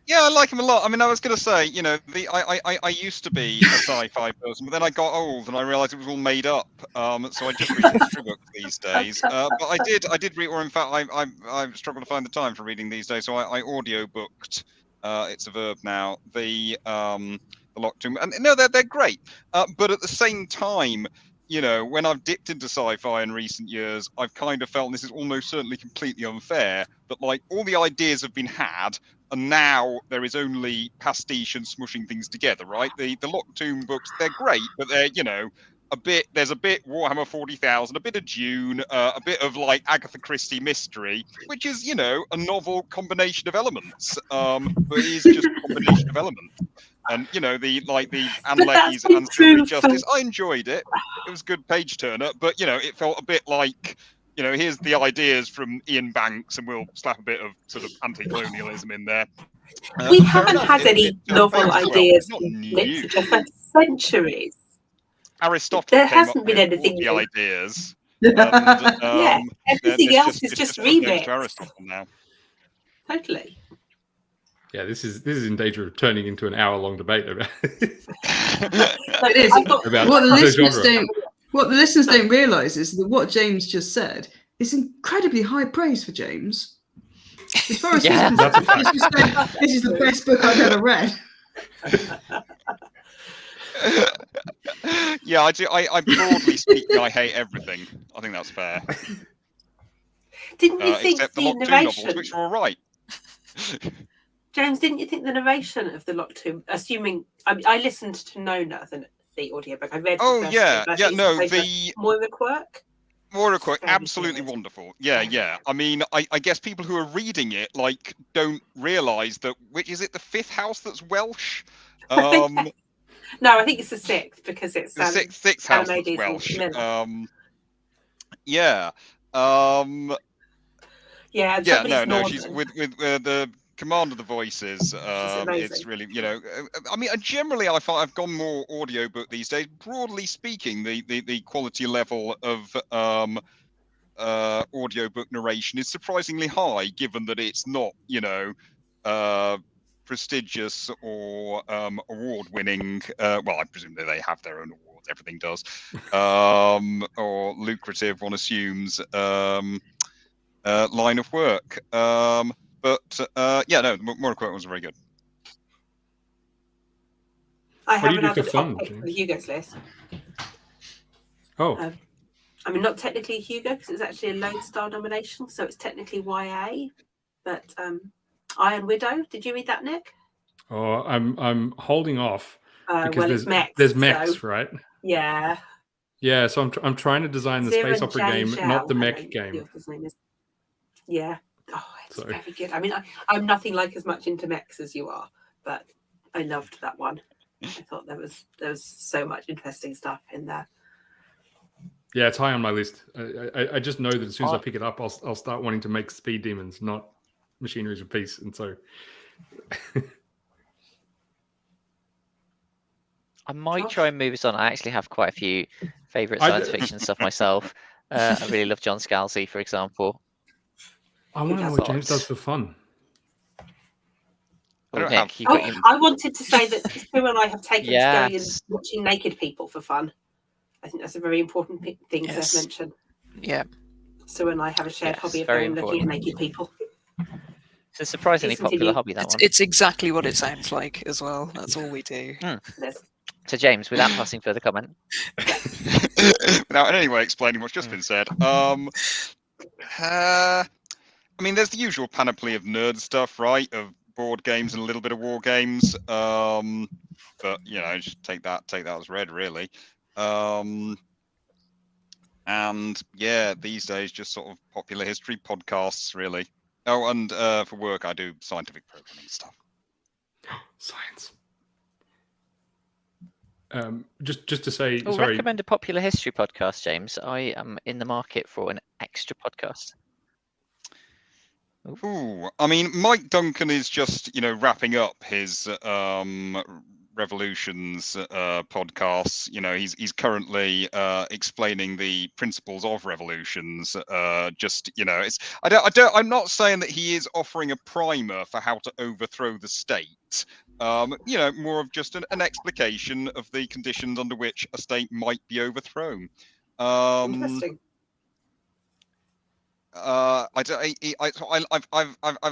Yeah, I like him a lot. I was going to say, I used to be a sci-fi person, but then I got old and I realised it was all made up. So I just read history books these days. But I did read, or in fact, I struggle to find the time for reading these days. So I audio booked. It's a verb now. The Locked Tomb, and no, they're great. But at the same time, when I've dipped into sci-fi in recent years, I've kind of felt, and this is almost certainly completely unfair, that all the ideas have been had, and now there is only pastiche and smushing things together, right? The Locked Tomb books, they're great, but they're, there's a bit Warhammer 40,000, a bit of Dune, a bit of Agatha Christie mystery, which is, a novel combination of elements, but it is just a combination of elements. And the Anne Lecky's Ancillary Justice, I enjoyed it. It was a good page turner, but it felt a bit like here's the ideas from Ian Banks, and we'll slap a bit of sort of anti-colonialism in there. We Fair haven't enough. had any novel Bates as well, ideas not in new. literature for centuries. Aristotle There came up hasn't been with anything all the new. ideas. Yeah, And, everything else is just footnotes remix. to Aristotle now. Totally. Yeah, this is in danger of turning into an hour-long debate about It is. about What the the listeners genre. don't realise is that what James just said is incredibly high praise for James. As far as Yeah. he's concerned, this is the best book I've ever read. Yeah, I do. I broadly speaking, I hate everything. I think that's fair. Didn't you think Except the the Lock 2 narration, novels, which are all right. James? Didn't you think the narration of the Lock 2? Assuming I listened to Nona, the audiobook. I read. Oh the first yeah, two, but I yeah. think No, it's the Moira Quirk. Moira Quirk, Very absolutely good. wonderful. Yeah. I mean, I guess people who are reading it like don't realise that. Which is it? The fifth house that's Welsh. No, I think it's the sixth because it's The sixth house that's Animades and Welsh. Miller. Yeah. Yeah, and Yeah. somebody's No. She's Northern. with the command of the voices. amazing. It's really, I mean, generally I find I've gone more audiobook these days. Broadly speaking, the quality level of audiobook narration is surprisingly high, given that it's not, prestigious or award-winning. Well, I presume that they have their own awards. Everything does, or lucrative. One assumes line of work. But yeah, no, Moira Quirk was very good. I What do have you do for another fun, top pick for the Hugo's list. Oh, I mean, not technically Hugo because it's actually a Lone Star nomination, so it's technically YA. But Iron Widow, did you read that, Nick? oh, I'm holding off because Well, it's mechs, there's mechs, so- right? Yeah. Yeah, so I'm trying to design the Zira space opera J. game, Zhao, not the I mech think game. the author's name is. Yeah. Oh, it's Sorry. very good. I mean, I'm nothing like as much into mechs as you are, but I loved that one. I thought there was so much interesting stuff in there. Yeah, it's high on my list. I just know that as soon as I pick it up, I'll start wanting to make speed demons, not machineries of peace, and so. I might try and move us on. I actually have quite a few favourite science fiction stuff myself. I really love John Scalzi, for example. I want to know what James does for fun. Oh, don't Nick, have- you've got your... I wanted to say that Sue and I have taken to going and Yes. watching naked people for fun. I think that's a very important thing Yes. to mention. Yeah. Sue and I have a shared Yes, hobby of very going and looking at important. naked people. It's a surprisingly Please popular continue. hobby, that one. It's exactly what it sounds like as well. That's all we do. Yes. So, James, without passing further comment, Without in any way explaining what's just been said. I mean, there's the usual panoply of nerd stuff, right? Of board games and a little bit of war games. But just take that as read, really. And yeah, these days just sort of popular history podcasts, really. Oh, and for work I do scientific programming stuff. Science. Just to say, oh, sorry. recommend a popular history podcast, James. I am in the market for an extra podcast. Ooh, I mean, Mike Duncan is just, wrapping up his Revolutions podcasts. He's currently explaining the principles of revolutions. I'm not saying that he is offering a primer for how to overthrow the state. More of just an explication of the conditions under which a state might be overthrown. Interesting. I've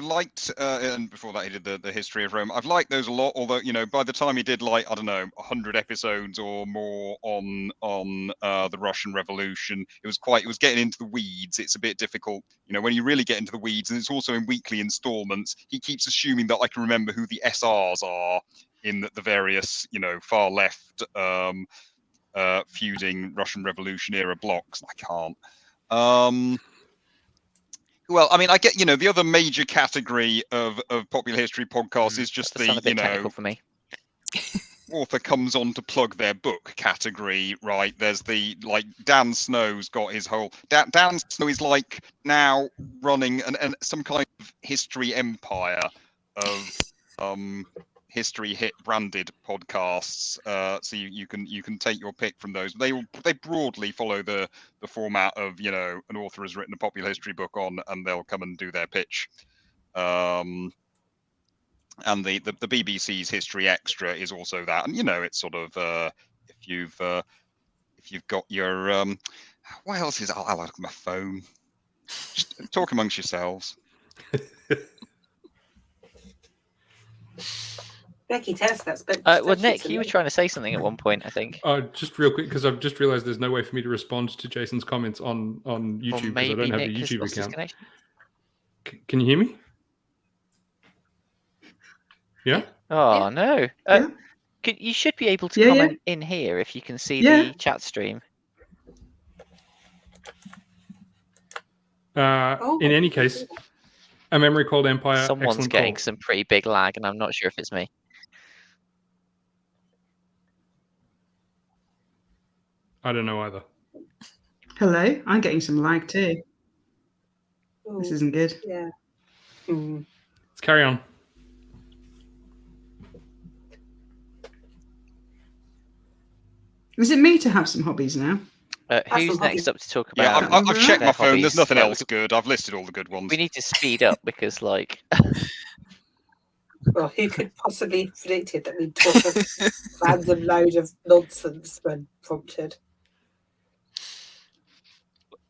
liked, and before that he did the history of Rome. I've liked those a lot. Although by the time he did 100 episodes or more on the Russian Revolution, it was getting into the weeds. It's a bit difficult, when you really get into the weeds, and it's also in weekly installments. He keeps assuming that I can remember who the SRs are in the various far left feuding Russian Revolution era blocks. I can't. Well, I mean, I get, the other major category of popular history podcasts is just That sounds a bit technical for me. author comes on to plug their book category, right? There's the Dan Snow's got his whole Dan Snow is like now running an some kind of history empire of history hit branded podcasts. So you can take your pick from those. They broadly follow the format of, you know, an author has written a popular history book on, and they'll come and do their pitch. And the BBC's History Extra is also that, and you know, it's sort of if you've got your what else is I'll look at my phone. Just talk amongst yourselves. Becky, tell us that. Well, Nick, you were trying to say something at one point, I think. Just real quick, because I've just realised there's no way for me to respond to Jason's comments on YouTube because I don't have a YouTube account. Can you hear me? Yeah. Oh Yeah. no! Yeah. You should be able to comment in here if you can see the chat stream. In any case, A Memory Called Empire. Someone's getting call. some pretty big lag, and I'm not sure if it's me. I don't know either. Hello, I'm getting some lag too. Ooh, This isn't good. yeah. Let's carry on. Is it me to have some hobbies now? Who's next up to talk Yeah, about? I've checked my phone. There's hobbies? nothing Well, else good. I've listed all the good ones. We need to speed up because, like, Well, who could possibly have predicted that we'd talk a random load of nonsense when prompted?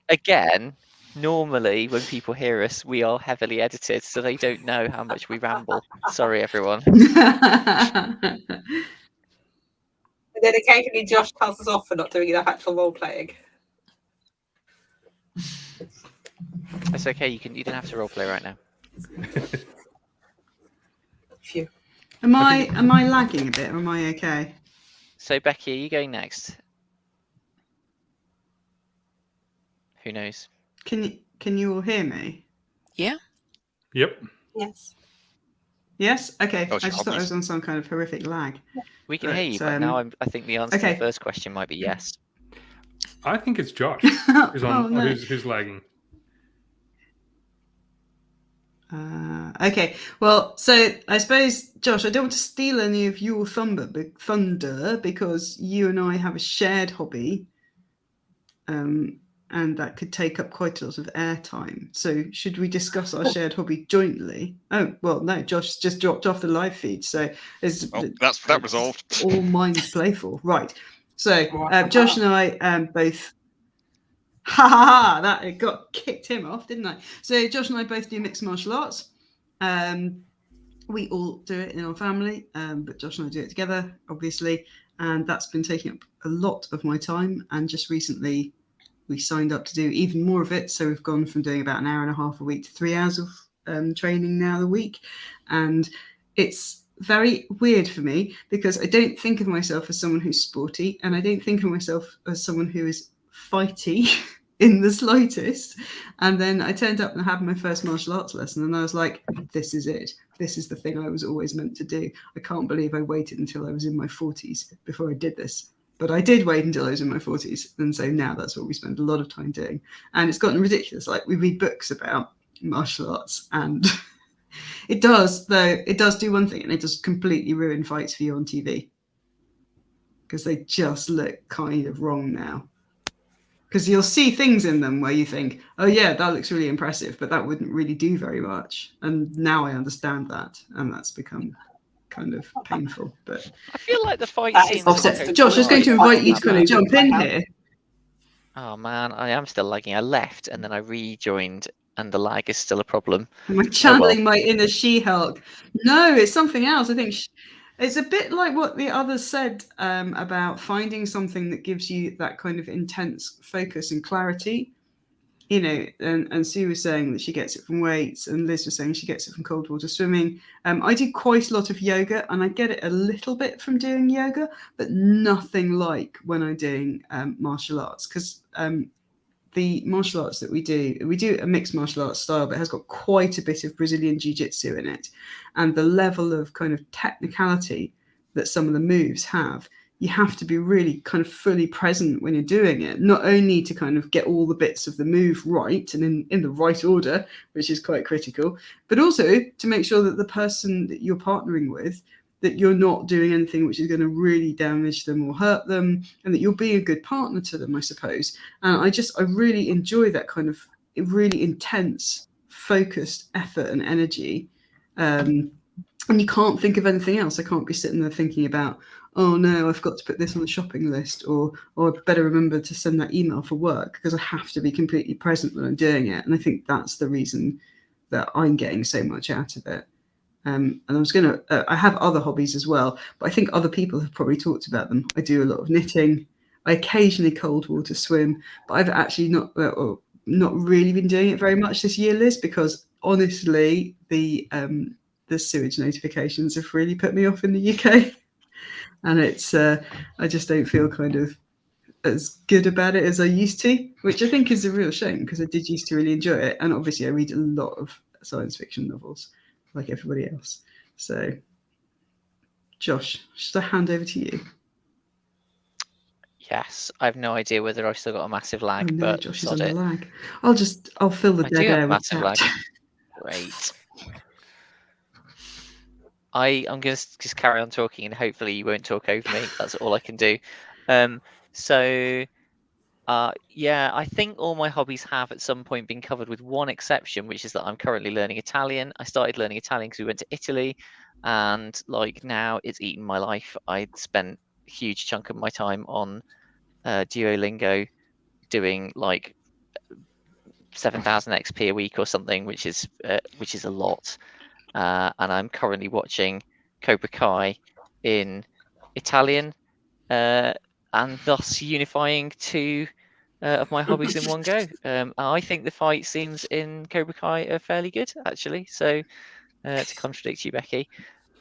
again, normally when people hear us, we are heavily edited, so they don't know how much we ramble. Sorry, everyone. And then occasionally Josh tells us off for not doing enough actual role playing. It's okay. You don't have to roleplay right now. Phew. Am I lagging a bit, or am I okay? So, Becky, are you going next? Who knows? Can you all hear me? Yeah. Yep. Yes. Yes. Okay. Oh, I just thought I was on some kind of horrific lag. We can hear you, but now I think the answer to the first question might be yes. I think it's Josh who's who's lagging. Okay. Well, so I suppose, Josh, I don't want to steal any of your thunder because you and I have a shared hobby, and that could take up quite a lot of airtime. So should we discuss our shared hobby jointly? Oh, well, no, Josh just dropped off the live feed. So that's that resolved. All minds playful. Right. So Josh and I both... that it got kicked him off, didn't I? So Josh and I both do mixed martial arts. We all do it in our family, but Josh and I do it together, obviously. And that's been taking up a lot of my time. And just recently, we signed up to do even more of it. So we've gone from doing about an hour and a half a week to 3 hours of training now a week. And it's very weird for me because I don't think of myself as someone who's sporty, and I don't think of myself as someone who is fighty in the slightest. And then I turned up and had my first martial arts lesson, and I was like, this is it. This is the thing I was always meant to do. I can't believe I waited until I was in my 40s before I did this. But I did wait until I was in my 40s. And so now that's what we spend a lot of time doing. And it's gotten ridiculous. Like, we read books about martial arts, and it does do one thing, and it does completely ruin fights for you on TV. Because they just look kind of wrong now. Because you'll see things in them where you think, oh yeah, that looks really impressive, but that wouldn't really do very much. And now I understand that, and that's become kind of painful. But I feel like the fight scene. Josh, I was going to invite you to kind of jump in here. Oh man, I am still lagging. I left and then I rejoined, and the lag is still a problem. I'm channeling my inner She-Hulk. No, it's something else. I think it's a bit like what the others said about finding something that gives you that kind of intense focus and clarity. You know, and Sue was saying that she gets it from weights, and Liz was saying she gets it from cold water swimming. I do quite a lot of yoga, and I get it a little bit from doing yoga, but nothing like when I'm doing martial arts, because the martial arts that we do a mixed martial arts style, but it has got quite a bit of Brazilian jiu-jitsu in it, and the level of kind of technicality that some of the moves have, you have to be really kind of fully present when you're doing it, not only to kind of get all the bits of the move right and in the right order, which is quite critical, but also to make sure that the person that you're partnering with, that you're not doing anything which is going to really damage them or hurt them, and that you'll be a good partner to them, I suppose. And I really enjoy that kind of really intense, focused effort and energy. And you can't think of anything else. I can't be sitting there thinking about, oh no, I've got to put this on the shopping list, or I better remember to send that email for work, because I have to be completely present when I'm doing it. And I think that's the reason that I'm getting so much out of it. And I have other hobbies as well, but I think other people have probably talked about them. I do a lot of knitting. I occasionally cold water swim, but I've actually not really been doing it very much this year, Liz, because honestly, the sewage notifications have really put me off in the UK. And it's I just don't feel kind of as good about it as I used to, which I think is a real shame, because I did used to really enjoy it. And obviously I read a lot of science fiction novels like everybody else. So Josh, should I hand over to you? Yes, I have no idea whether I've still got a massive lag, Oh no, but Josh is sod under it. lag. I'll fill the I dead do have air a with massive lag. chat. Great. I'm going to just carry on talking, and hopefully you won't talk over me. That's all I can do. Yeah, I think all my hobbies have at some point been covered, with one exception, which is that I'm currently learning Italian. I started learning Italian because we went to Italy, and like now it's eaten my life. I spent a huge chunk of my time on Duolingo doing like 7,000 XP a week or something, which is a lot. And I'm currently watching Cobra Kai in Italian, and thus unifying two of my hobbies in one go. I think the fight scenes in Cobra Kai are fairly good, actually. So to contradict you, Becky.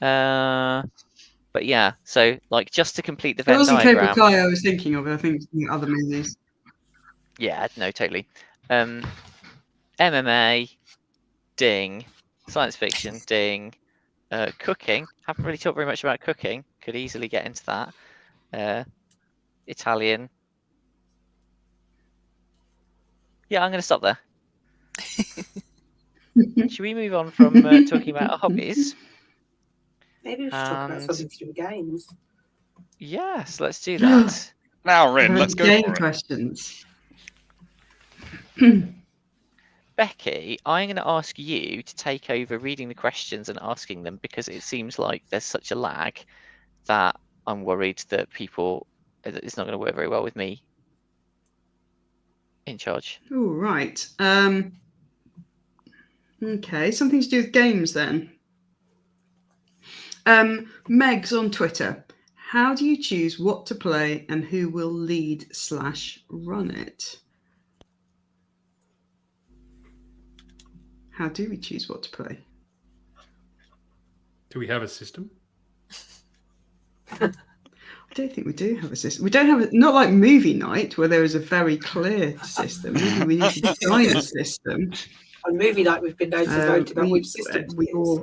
But yeah, so like just to complete the It Venn wasn't Cobra diagram. Kai I was thinking of. I think other movies. Yeah, no, totally. MMA, ding. Science fiction, ding. Cooking, haven't really talked very much about cooking. Could easily get into that. Italian. Yeah, I'm going to stop there. Should we move on from talking about our hobbies? Maybe we should talk about And- something to do with games. Yes, let's do that. Now, Rin, let's go game for it. questions. Becky, I'm going to ask you to take over reading the questions and asking them, because it seems like there's such a lag that I'm worried that it's not going to work very well with me in charge. All right. Okay, something to do with games then. Meg's on Twitter. How do you choose what to play and who will lead/run it? How do we choose what to play? Do we have a system? I don't think we do have a system. We don't have not like movie night where there is a very clear system. Maybe we need to design a system. On movie night, we've been known to vote about which system to use.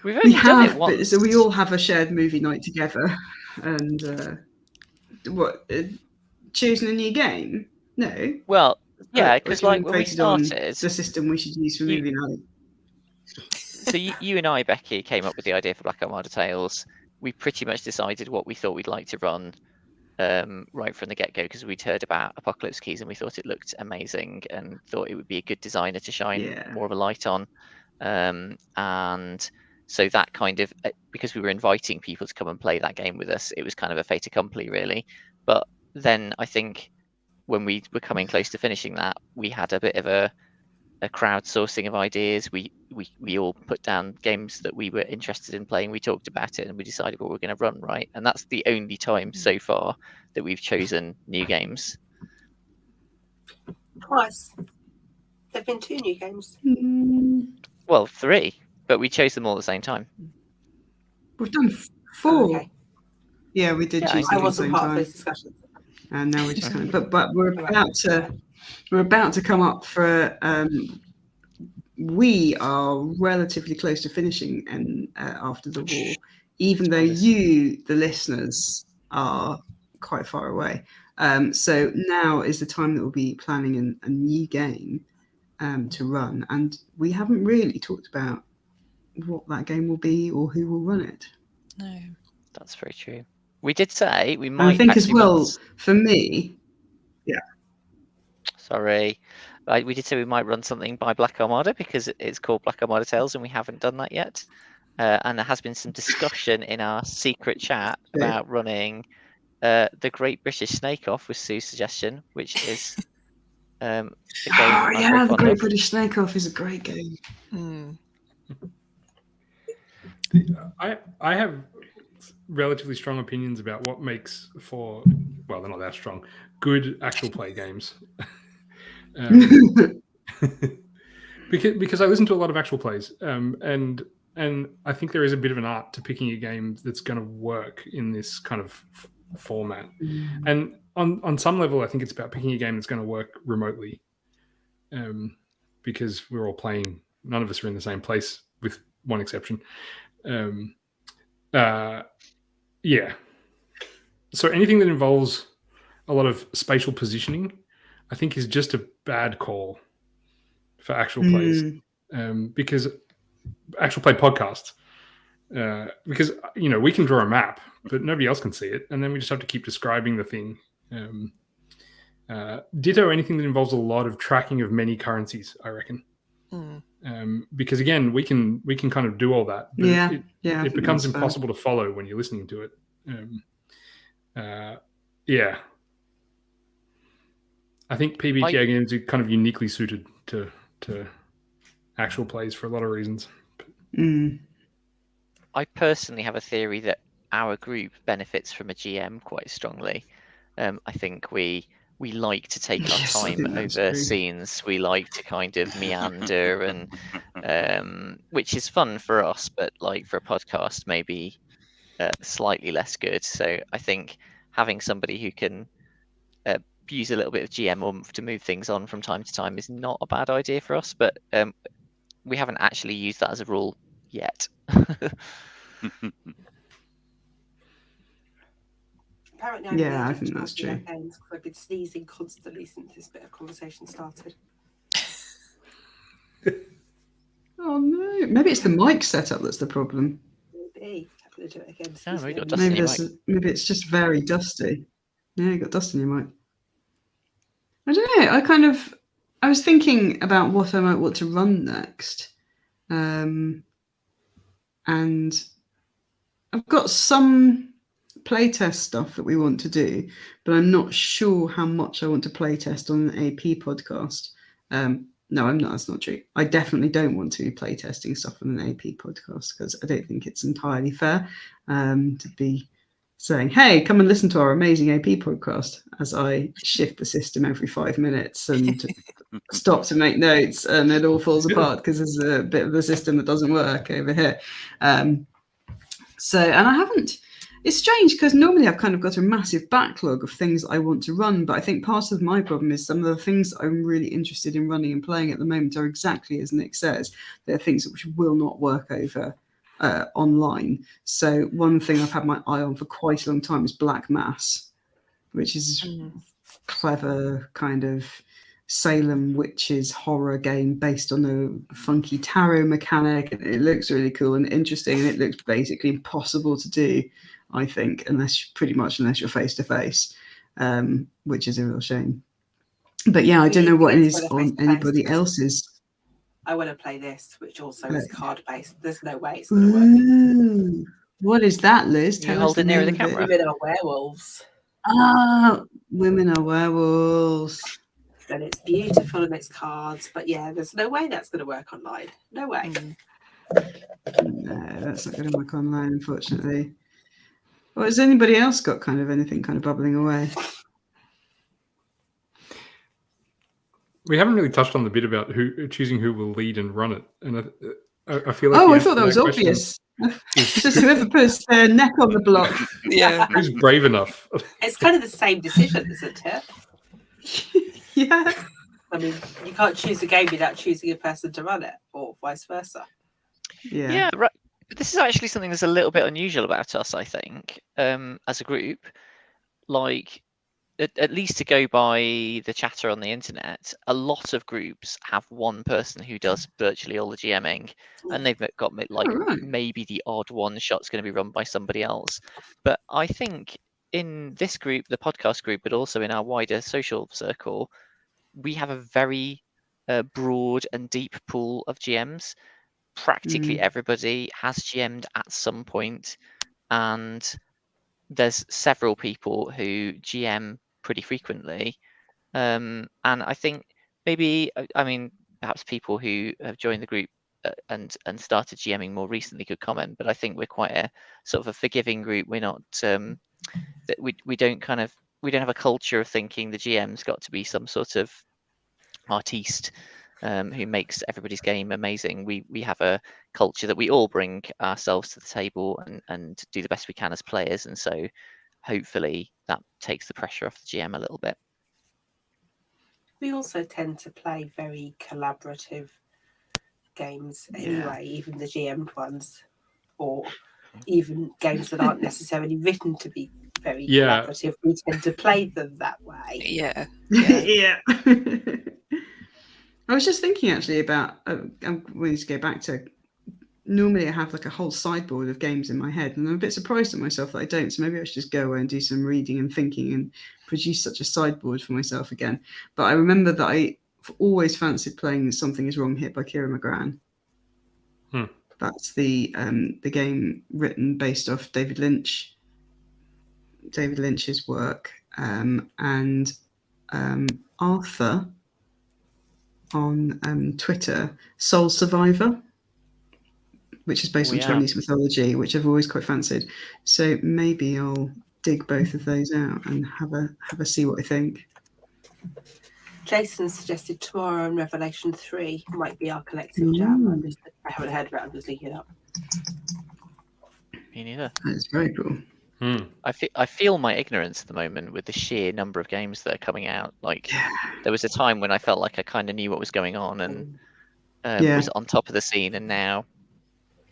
We've only done it once. But, so we all have a shared movie night together, and choosing a new game? No. Well, yeah, because like when we voted on started, the system we should use for movie night. So you and I, Becky, came up with the idea for Black Armada Tales. We pretty much decided what we thought we'd like to run right from the get-go, because we'd heard about Apocalypse Keys and we thought it looked amazing and thought it would be a good designer to shine more of a light on. And so that kind of, because we were inviting people to come and play that game with us, it was kind of a fait accompli, really. But then I think when we were coming close to finishing that, we had a bit of a crowdsourcing of ideas. We all put down games that we were interested in playing. We talked about it and we decided what we're going to run, right? And that's the only time so far that we've chosen new games. Twice. There've been 2 new games. Well, 3, but we chose them all at the same time. We've done 4. Oh, okay. Yeah, we did Yeah, choose I them at the wasn't same part time. of those discussions. And now we're just kind of, but we're about to come up for. We are relatively close to finishing, and after the war even though you, the listeners, are quite far away. So now is the time that we'll be planning a new game to run, and we haven't really talked about what that game will be or who will run it. No. That's very true. We did say we And might I think as actually well, run... for me, Sorry. We did say we might run something by Black Armada because it's called Black Armada Tales and we haven't done that yet. And there has been some discussion in our secret chat about running the Great British Snake Off, with Sue's suggestion, which is a game the Great British Snake Off is a great game. I have relatively strong opinions about what makes for, well, they're not that strong, good actual play games. Because I listen to a lot of actual plays, and I think there is a bit of an art to picking a game that's going to work in this kind of format. And on some level, I think it's about picking a game that's going to work remotely, because we're all playing. None of us are in the same place, with one exception. Yeah. So anything that involves a lot of spatial positioning, I think, is just a bad call for actual plays, because actual play podcasts, because we can draw a map, but nobody else can see it, and then we just have to keep describing the thing. Ditto anything that involves a lot of tracking of many currencies, I reckon. Because again, we can kind of do all that, but it becomes impossible to follow when you're listening to it. I think PBTA games are kind of uniquely suited to actual plays for a lot of reasons. I personally have a theory that our group benefits from a GM quite strongly. I think we like to take our time over scenes. We like to kind of meander, and which is fun for us, but like for a podcast, maybe slightly less good. So I think having somebody who can use a little bit of GM oomph to move things on from time to time is not a bad idea for us, but we haven't actually used that as a rule yet. Apparently, I think that's true. I've been sneezing constantly since this bit of conversation started. Oh no! Maybe it's the mic setup that's the problem. Maybe. I'm going to do it again. Maybe it's just very dusty. Yeah, you got dust in your mic. I don't know. I was thinking about what I might want to run next, and I've got some playtest stuff that we want to do, but I'm not sure how much I want to playtest on an AP podcast. No, I'm not. That's not true. I definitely don't want to be playtesting stuff on an AP podcast because I don't think it's entirely fair to be saying, hey, come and listen to our amazing AP podcast, as I shift the system every 5 minutes and stop to make notes, and it all falls apart because there's a bit of the system that doesn't work over here. And I haven't. It's strange because normally I've kind of got a massive backlog of things I want to run, but I think part of my problem is some of the things I'm really interested in running and playing at the moment are exactly as Nick says. They're things which will not work over online. So one thing I've had my eye on for quite a long time is Black Mass, which is clever kind of Salem witches horror game based on a funky tarot mechanic, and it looks really cool and interesting, and it looks basically impossible to do, I think, unless you're face to face, which is a real shame. But yeah, I don't know what is on anybody else's. I want to play this, which also is card based. There's no way it's going to work. What is that, Liz? You hold it near the camera. Women are werewolves. Ah, women are werewolves. And it's beautiful and it's cards, but yeah, there's no way that's going to work online. No way. No, that's not going to work online, unfortunately. Well, has anybody else got kind of anything kind of bubbling away? We haven't really touched on the bit about choosing who will lead and run it, and I feel like I thought that was obvious. It's just whoever puts their neck on the block. Yeah, who's brave enough? It's kind of the same decision, isn't it? Yeah. I mean, you can't choose a game without choosing a person to run it, or vice versa. Yeah. Right. this is actually something that's a little bit unusual about us, I think, as a group. Like, at least to go by the chatter on the internet, a lot of groups have one person who does virtually all the GMing, and they've got like right. maybe the odd one shot's going to be run by somebody else. But I think in this group, the podcast group, but also in our wider social circle, we have a very broad and deep pool of GMs. Practically everybody has GM'd at some point, and there's several people who GM pretty frequently. And I think maybe, I mean, perhaps people who have joined the group and started GMing more recently could comment, but I think we're quite a sort of a forgiving group. We're not, that we don't have a culture of thinking the GM's got to be some sort of artiste who makes everybody's game amazing. We have a culture that we all bring ourselves to the table and do the best we can as players, and so hopefully that takes the pressure off the GM a little bit. We also tend to play very collaborative games anyway, even the GM'd ones, or even games that aren't necessarily written to be very collaborative. We tend to play them that way. Yeah. Yeah. I was just thinking actually about, I'm willing to go back to, normally I have like a whole sideboard of games in my head, and I'm a bit surprised at myself that I don't. So maybe I should just go away and do some reading and thinking and produce such a sideboard for myself again. But I remember that I've always fancied playing Something Is Wrong Here by Kira McGran. That's the game written based off David Lynch's work, and Arthur on Twitter, Soul Survivor, which is based on Chinese mythology, which I've always quite fancied. So maybe I'll dig both of those out and have a see what I think. Jason suggested Tomorrow and Revelation 3 might be our collective jam. I haven't heard about it, I'm just looking it up. Me neither. That's very cool. I feel my ignorance at the moment with the sheer number of games that are coming out. Like, there was a time when I felt like I kind of knew what was going on and was on top of the scene, and now,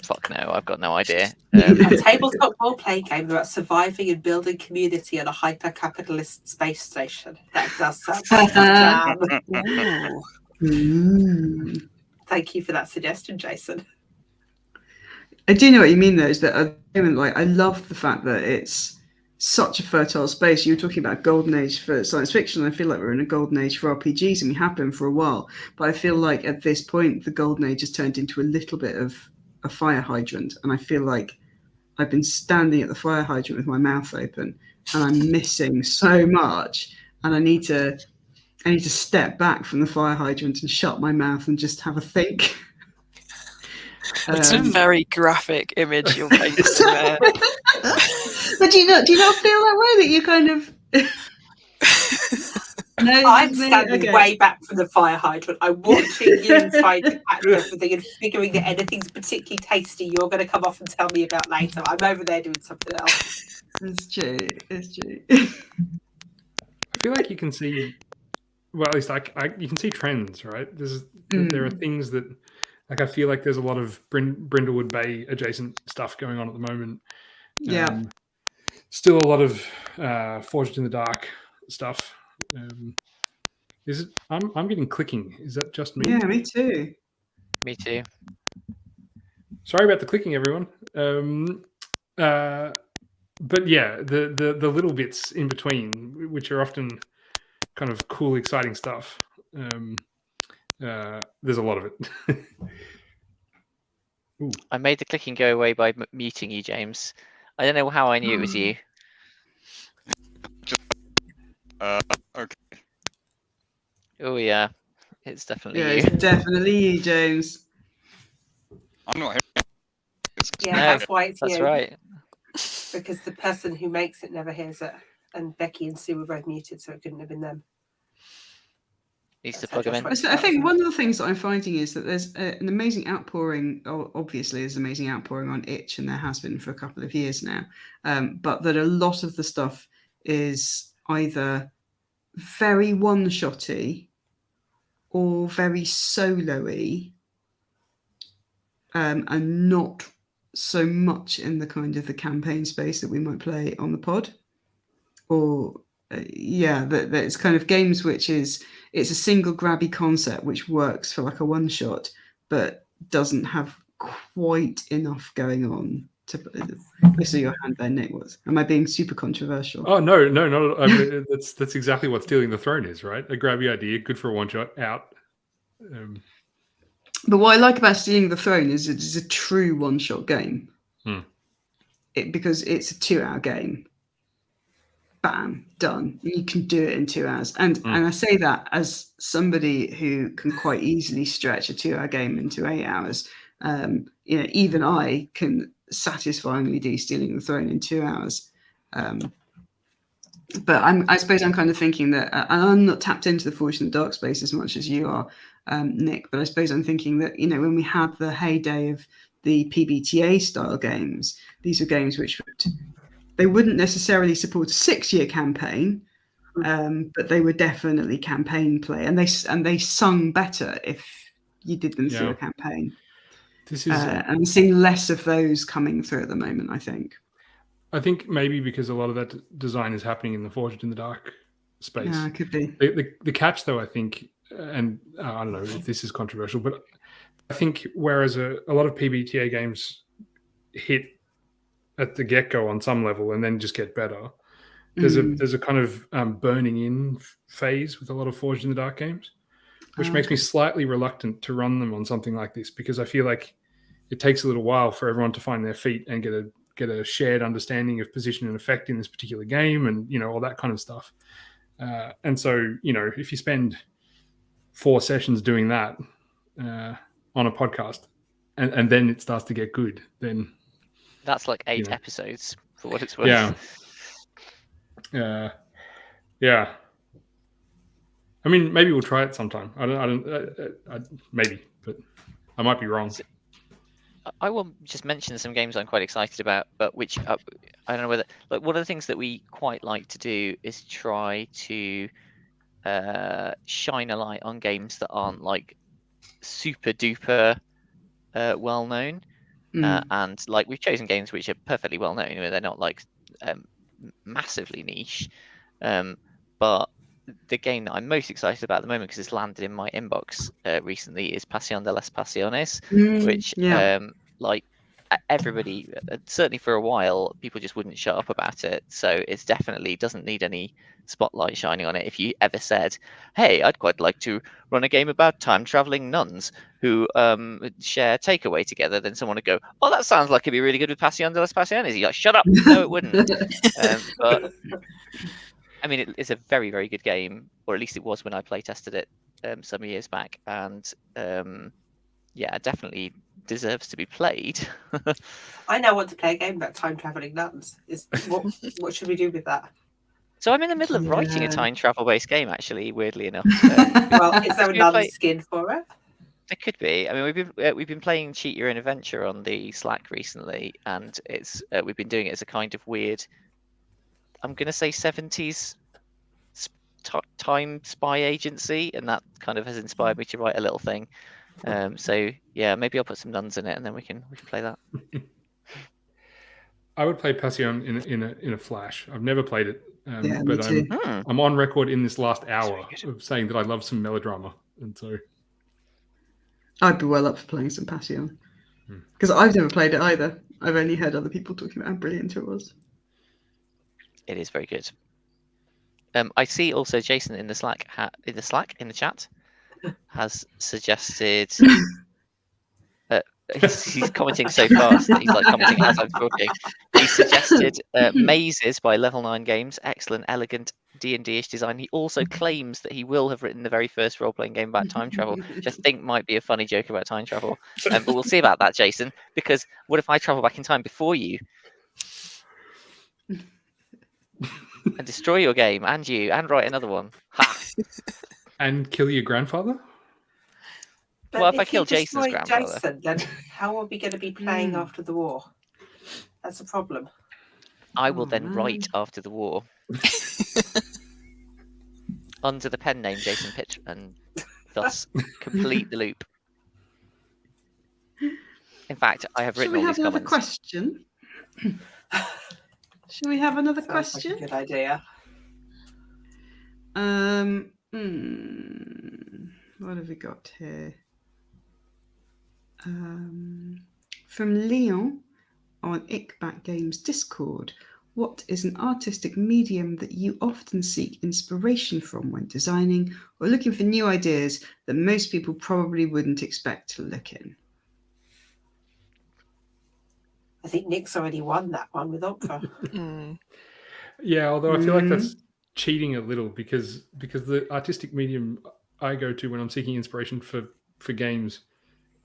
fuck no, I've got no idea. A tabletop role-playing game about surviving and building community on a hyper-capitalist space station. That does sound like a jam. Thank you for that suggestion, Jason. I do know what you mean, though, is that at the moment, like, I love the fact that it's such a fertile space. You were talking about a golden age for science fiction. I feel like we're in a golden age for RPGs, and we have been for a while. But I feel like at this point, the golden age has turned into a little bit of a fire hydrant, and I feel like I've been standing at the fire hydrant with my mouth open, and I'm missing so much, and I need to step back from the fire hydrant and shut my mouth and just have a think. It's a very graphic image you're painting there. But do you not feel that way, that you kind of? No, I'm standing way back from the fire hydrant. I'm watching you trying to catch everything and figuring that anything's particularly tasty you're going to come off and tell me about later. I'm over there doing something else. It's true. I feel like you can see, well, at least you can see trends, right? There are things that, like, I feel like there's a lot of Brindlewood Bay adjacent stuff going on at the moment. Yeah. Still a lot of Forged in the Dark stuff. Is it? I'm getting clicking. Is that just me? Yeah, me too. Me too. Sorry about the clicking, everyone. But yeah, the little bits in between, which are often kind of cool, exciting stuff. There's a lot of it. I made the clicking go away by muting you, James. I don't know how I knew it was you. Okay. Oh yeah, it's definitely you. It's definitely you, James. I'm not hearing it. Yeah, that's why it's That's you. right. Because the person who makes it never hears it, and Becky and Sue were both muted, so it couldn't have been them. Needs to plug them in. I think one of the things that I'm finding is that there's an amazing outpouring. Obviously, there's an amazing outpouring on Itch, and there has been for a couple of years now. But that a lot of the stuff is either very one-shotty or very solo-y, and not so much in the kind of the campaign space that we might play on the pod, or that it's kind of games which it's a single grabby concept which works for like a one shot, but doesn't have quite enough going on to. So your hand there, Nick. Am I being super controversial? Oh no. I mean, that's exactly what Stealing the Throne is, right? A grabby idea, good for a one shot, out. But what I like about Stealing the Throne is it is a true one shot game. Because it's a 2-hour game. Bam, done. You can do it in 2 hours. And I say that as somebody who can quite easily stretch a 2-hour game into 8 hours. Even I can satisfyingly do Stealing the Throne in 2 hours. But I suppose I'm kind of thinking that I'm not tapped into the Forged in the Dark space as much as you are, Nick. But I suppose I'm thinking that, when we had the heyday of the PBTA style games, these are games which they wouldn't necessarily support a 6-year campaign, but they were definitely campaign play, and they sung better if you did them through a campaign. This is, and we're seeing less of those coming through at the moment, I think. I think maybe because a lot of that design is happening in the Forged in the Dark space. Yeah, it could be. The catch, though, I think, and I don't know if this is controversial, but I think whereas a lot of PBTA games hit at the get-go on some level and then just get better, there's a kind of burning in phase with a lot of Forged in the Dark games, which makes me slightly reluctant to run them on something like this, because I feel like it takes a little while for everyone to find their feet and get a shared understanding of position and effect in this particular game, and all that kind of stuff. And so if you spend 4 sessions doing that on a podcast, and then it starts to get good, then that's like 8 episodes for what it's worth. Yeah. I mean, maybe we'll try it sometime. Maybe, but I might be wrong. I will just mention some games I'm quite excited about, but which I don't know whether. Like, one of the things that we quite like to do is try to shine a light on games that aren't like super duper well known, and like we've chosen games which are perfectly well known. I mean, they're not like massively niche, but the game that I'm most excited about at the moment, because it's landed in my inbox recently, is Pasión de las Pasiones, which like everybody, certainly for a while, people just wouldn't shut up about it. So it's definitely doesn't need any spotlight shining on it. If you ever said, hey, I'd quite like to run a game about time traveling nuns who share takeaway together, then someone would go, oh, that sounds like it'd be really good with Pasión de las Pasiones. You're like, shut up. No, it wouldn't. But I mean, it's a very, very good game, or at least it was when I play tested it some years back, and yeah, definitely deserves to be played. I now want to play a game about time traveling nuns. What should we do with that? So I'm in the middle of writing a time travel based game, actually, weirdly enough. Well, is there a nun skin for it? It could be. I mean, we've been playing Cheat Your Own Adventure on the Slack recently, and it's we've been doing it as a kind of weird, I'm going to say 70s time spy agency, and that kind of has inspired me to write a little thing. So yeah, maybe I'll put some nuns in it, and then we can play that. I would play Passion in a flash. I've never played it, Yeah, but me too. I'm on record in this last hour of saying that I love some melodrama, and so I'd be well up for playing some Passion, because I've never played it either. I've only heard other people talking about how brilliant it was. It is very good. I see also Jason in the chat has suggested. He's commenting so fast that he's like commenting as I'm talking. He suggested Mazes by Level 9 Games, excellent, elegant D&D-ish design. He also claims that he will have written the very first role-playing game about time travel, which I think might be a funny joke about time travel. But we'll see about that, Jason, because what if I travel back in time before you? And destroy your game, and you, and write another one. Ha! And kill your grandfather? But well, if I kill Jason's grandfather, Jason, then how are we going to be playing after the war? That's a problem. I will then write after the war under the pen name Jason Pitch, and thus complete the loop. In fact, I have Shall written we all have these another comments. question? Shall we have another Sounds like a question? good idea. What have we got here? From Leon on Ickback Games Discord. What is an artistic medium that you often seek inspiration from when designing or looking for new ideas that most people probably wouldn't expect to look in? I think Nick's already won that one with opera. Yeah, although I feel like that's cheating a little because the artistic medium I go to when I'm seeking inspiration for games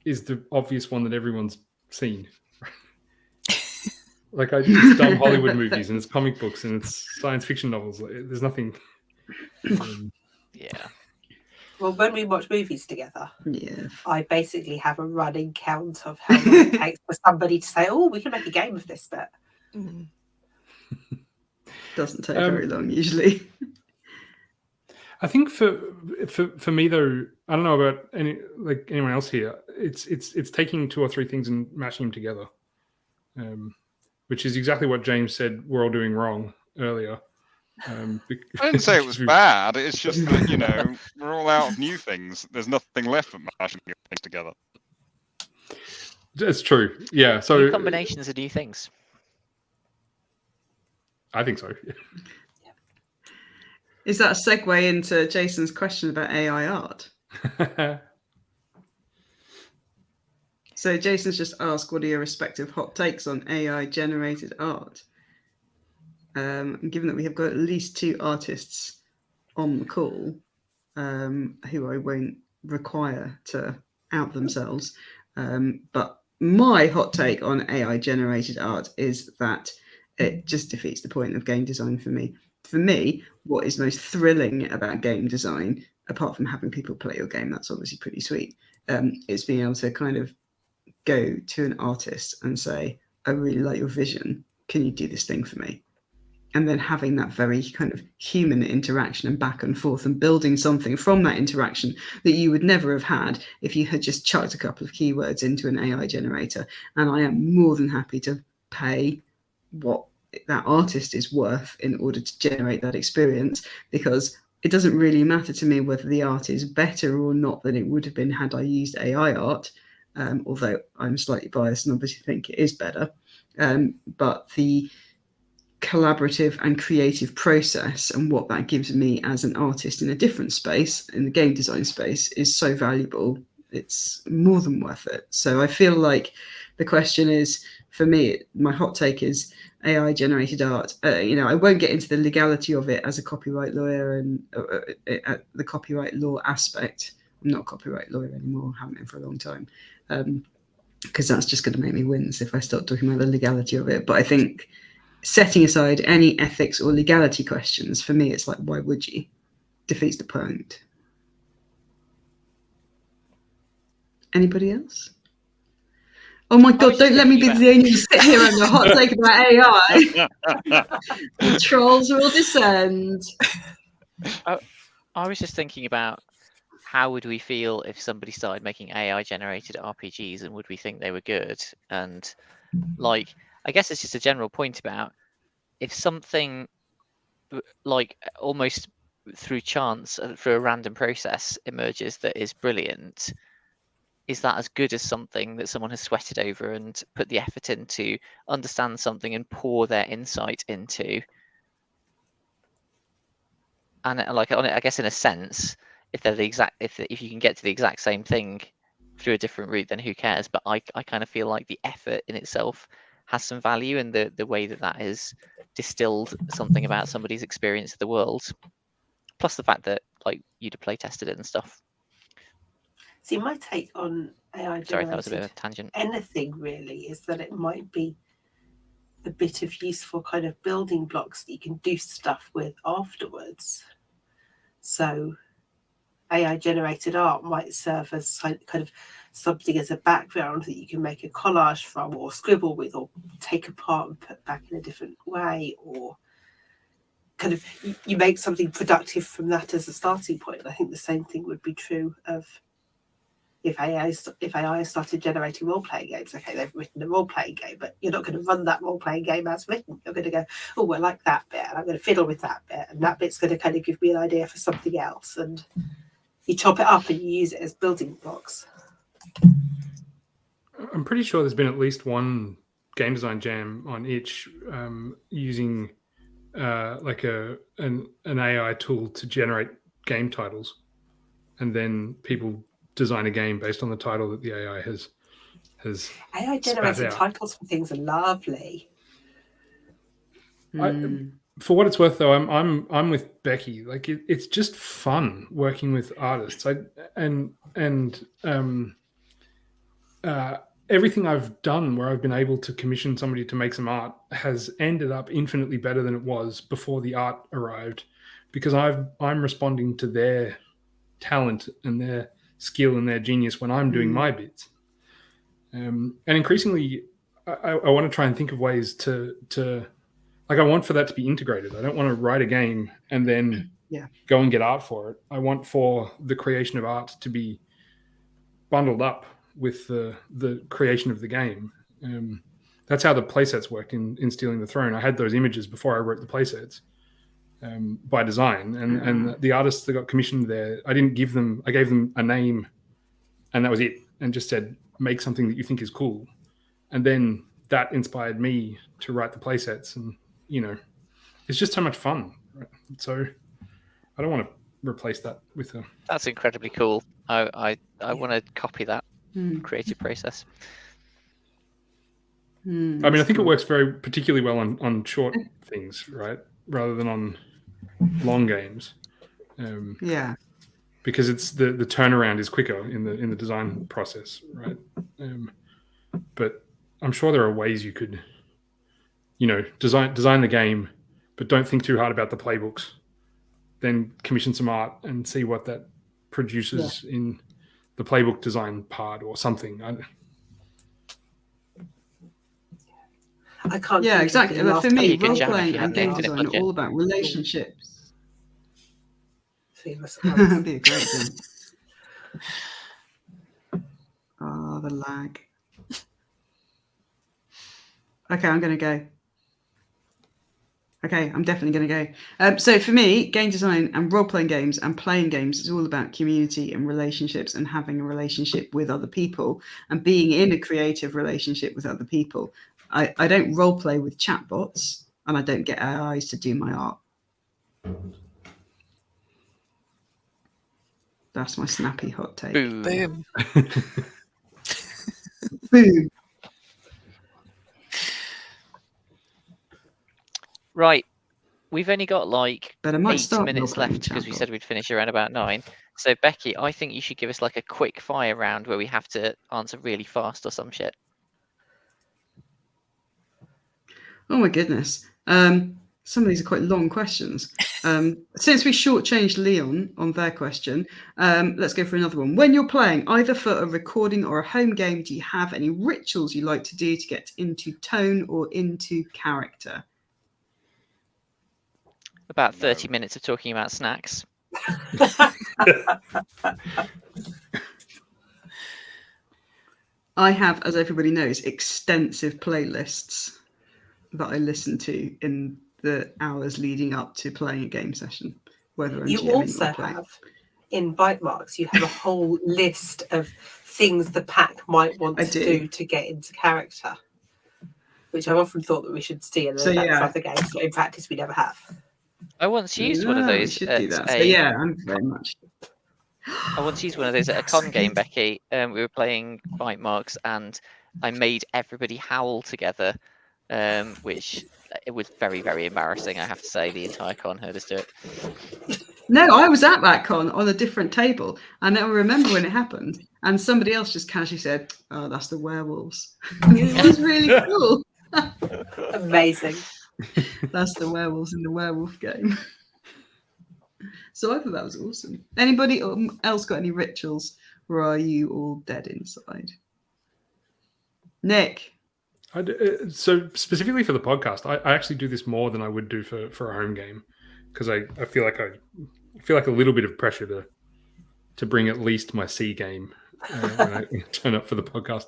is the obvious one that everyone's seen. Like it's dumb Hollywood movies and it's comic books and it's science fiction novels. There's nothing. Yeah. Well, when we watch movies together, Yeah. I basically have a running count of how long it takes for somebody to say, "Oh, we can make a game of this bit." Doesn't take very long usually. I think for me though, I don't know about anyone else here. It's taking 2 or 3 things and mashing them together, which is exactly what James said we're all doing wrong earlier. I didn't say it was bad. It's just that we're all out of new things. There's nothing left but mashing things together. That's true. Yeah. So New combinations of new things. I think so. Is that a segue into Jason's question about AI art? So Jason's just asked, what are your respective hot takes on AI generated art? Given that we have got at least 2 artists on the call, who I won't require to out themselves, but my hot take on AI generated art is that it just defeats the point of game design for me. For me, what is most thrilling about game design, apart from having people play your game, that's obviously pretty sweet, is being able to kind of go to an artist and say, I really like your vision. Can you do this thing for me? And then having that very kind of human interaction and back and forth and building something from that interaction that you would never have had if you had just chucked a couple of keywords into an AI generator. And I am more than happy to pay what that artist is worth in order to generate that experience, because it doesn't really matter to me whether the art is better or not than it would have been had I used AI art, although I'm slightly biased and obviously think it is better. But the collaborative and creative process and what that gives me as an artist in a different space, in the game design space, is so valuable. It's more than worth it. So I feel like the question is, for me, my hot take is AI generated art. I won't get into the legality of it as a copyright lawyer and the copyright law aspect. I'm not a copyright lawyer anymore, haven't been for a long time, because that's just going to make me wince if I start talking about the legality of it. But I think setting aside any ethics or legality questions, for me, it's like, why would you? Defeats the point. Anybody else? Oh my God, don't let me be the only sit here and a hot take about AI. The trolls will descend. I was just thinking about how would we feel if somebody started making AI generated RPGs, and would we think they were good? And I guess it's just a general point about if something almost through chance, through a random process, emerges that is brilliant, is that as good as something that someone has sweated over and put the effort in to understand something and pour their insight into? And I guess in a sense, if they're the exact, if you can get to the exact same thing through a different route, then who cares? But I kind of feel like the effort in itself has some value, and the way that is distilled something about somebody's experience of the world, plus the fact that you'd have play tested it and stuff. See, my take on AI Sorry, that was a bit of generated a tangent. anything really is that it might be a bit of useful kind of building blocks that you can do stuff with afterwards. So AI generated art might serve as kind of something as a background that you can make a collage from, or scribble with, or take apart and put back in a different way, or kind of you make something productive from that as a starting point. I think the same thing would be true of if AI started generating role-playing games, okay, they've written a role-playing game, but you're not going to run that role-playing game as written. You're going to go, oh, I like that bit, and I'm going to fiddle with that bit, and that bit's going to kind of give me an idea for something else, and you chop it up and you use it as building blocks. I'm pretty sure there's been at least one game design jam on itch using like an AI tool to generate game titles, and then people design a game based on the title that the AI has AI generating titles for things are lovely. For what it's worth, though, I'm with Becky. Like it's just fun working with artists. Everything I've done where I've been able to commission somebody to make some art has ended up infinitely better than it was before the art arrived, because I'm responding to their talent and their skill and their genius when I'm doing my bits. And increasingly, I want to try and think of ways to like, I want for that to be integrated. I don't want to write a game and then go and get art for it. I want for the creation of art to be bundled up with the creation of the game. That's how the playsets worked in Stealing the Throne. I had those images before I wrote the playsets by design, and the artists that got commissioned there, I gave them a name, and that was it, and just said, make something that you think is cool. And then that inspired me to write the playsets, and it's just so much fun. Right? So I don't want to replace that with a... That's incredibly cool. I want to copy that creative process. I mean, I think it works very particularly well on short things, right? Rather than on long games. Because it's the turnaround is quicker in the design process, right? But I'm sure there are ways you could, design the game, but don't think too hard about the playbooks. Then commission some art and see what that produces in the playbook design part or something. I can't. Yeah, exactly. But for me, role playing and game design are all about relationships. That'd be a great thing. Oh, the lag. Okay, I'm going to go. Okay, I'm definitely going to go. So for me, game design and role-playing games and playing games is all about community and relationships and having a relationship with other people and being in a creative relationship with other people. I don't role-play with chatbots, and I don't get AIs to do my art. That's my snappy hot take. Boom. Boom. Boom. Right. We've only got like But I might 8 start minutes role-playing left because we chatbot. said we'd finish around about 9. So Becky, I think you should give us like a quick fire round where we have to answer really fast or some shit. Oh my goodness. Some of these are quite long questions. Since we shortchanged Leon on their question, let's go for another one. When you're playing, either for a recording or a home game, do you have any rituals you like to do to get into tone or into character? About 30 minutes of talking about snacks. I have, as everybody knows, extensive playlists that I listen to in the hours leading up to playing a game session. Whether I'm You GMing also or playing. have, in bite marks, you have a whole list of things the pack might want to do to get into character, which I've often thought that we should steal So, for yeah. other games, but in practice we never have. I once used one of No, we those should at do that. So, a yeah, I'm very much. I once used one of those at a That's con so game, good. Becky. We were playing bite marks, and I made everybody howl together, which it was very, very embarrassing. I have to say, the entire con heard us do it. No, I was at that con on a different table, and I remember when it happened, and somebody else just casually said, "Oh, that's the werewolves." It was really cool. Amazing. That's the werewolves in the werewolf game. So I thought that was awesome. Anybody else got any rituals, or are you all dead inside? Nick. So specifically for the podcast, I actually do this more than I would do for a home game, because I feel like a little bit of pressure to bring at least my C game when I turn up for the podcast.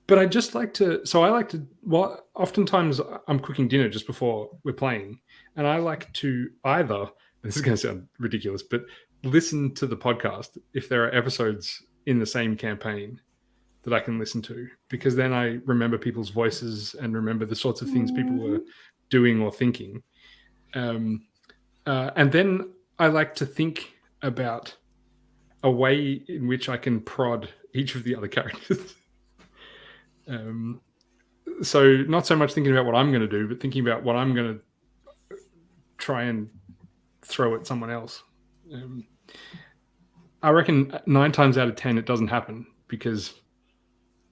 But I just like to. So I like to. Well, oftentimes I'm cooking dinner just before we're playing, and I like to either. This is going to sound ridiculous, but listen to the podcast if there are episodes in the same campaign that I can listen to, because then I remember people's voices and remember the sorts of things people were doing or thinking. And then I like to think about a way in which I can prod each of the other characters. So not so much thinking about what I'm going to do, but thinking about what I'm going to try and throw at someone else. I reckon 9 times out of 10 it doesn't happen, because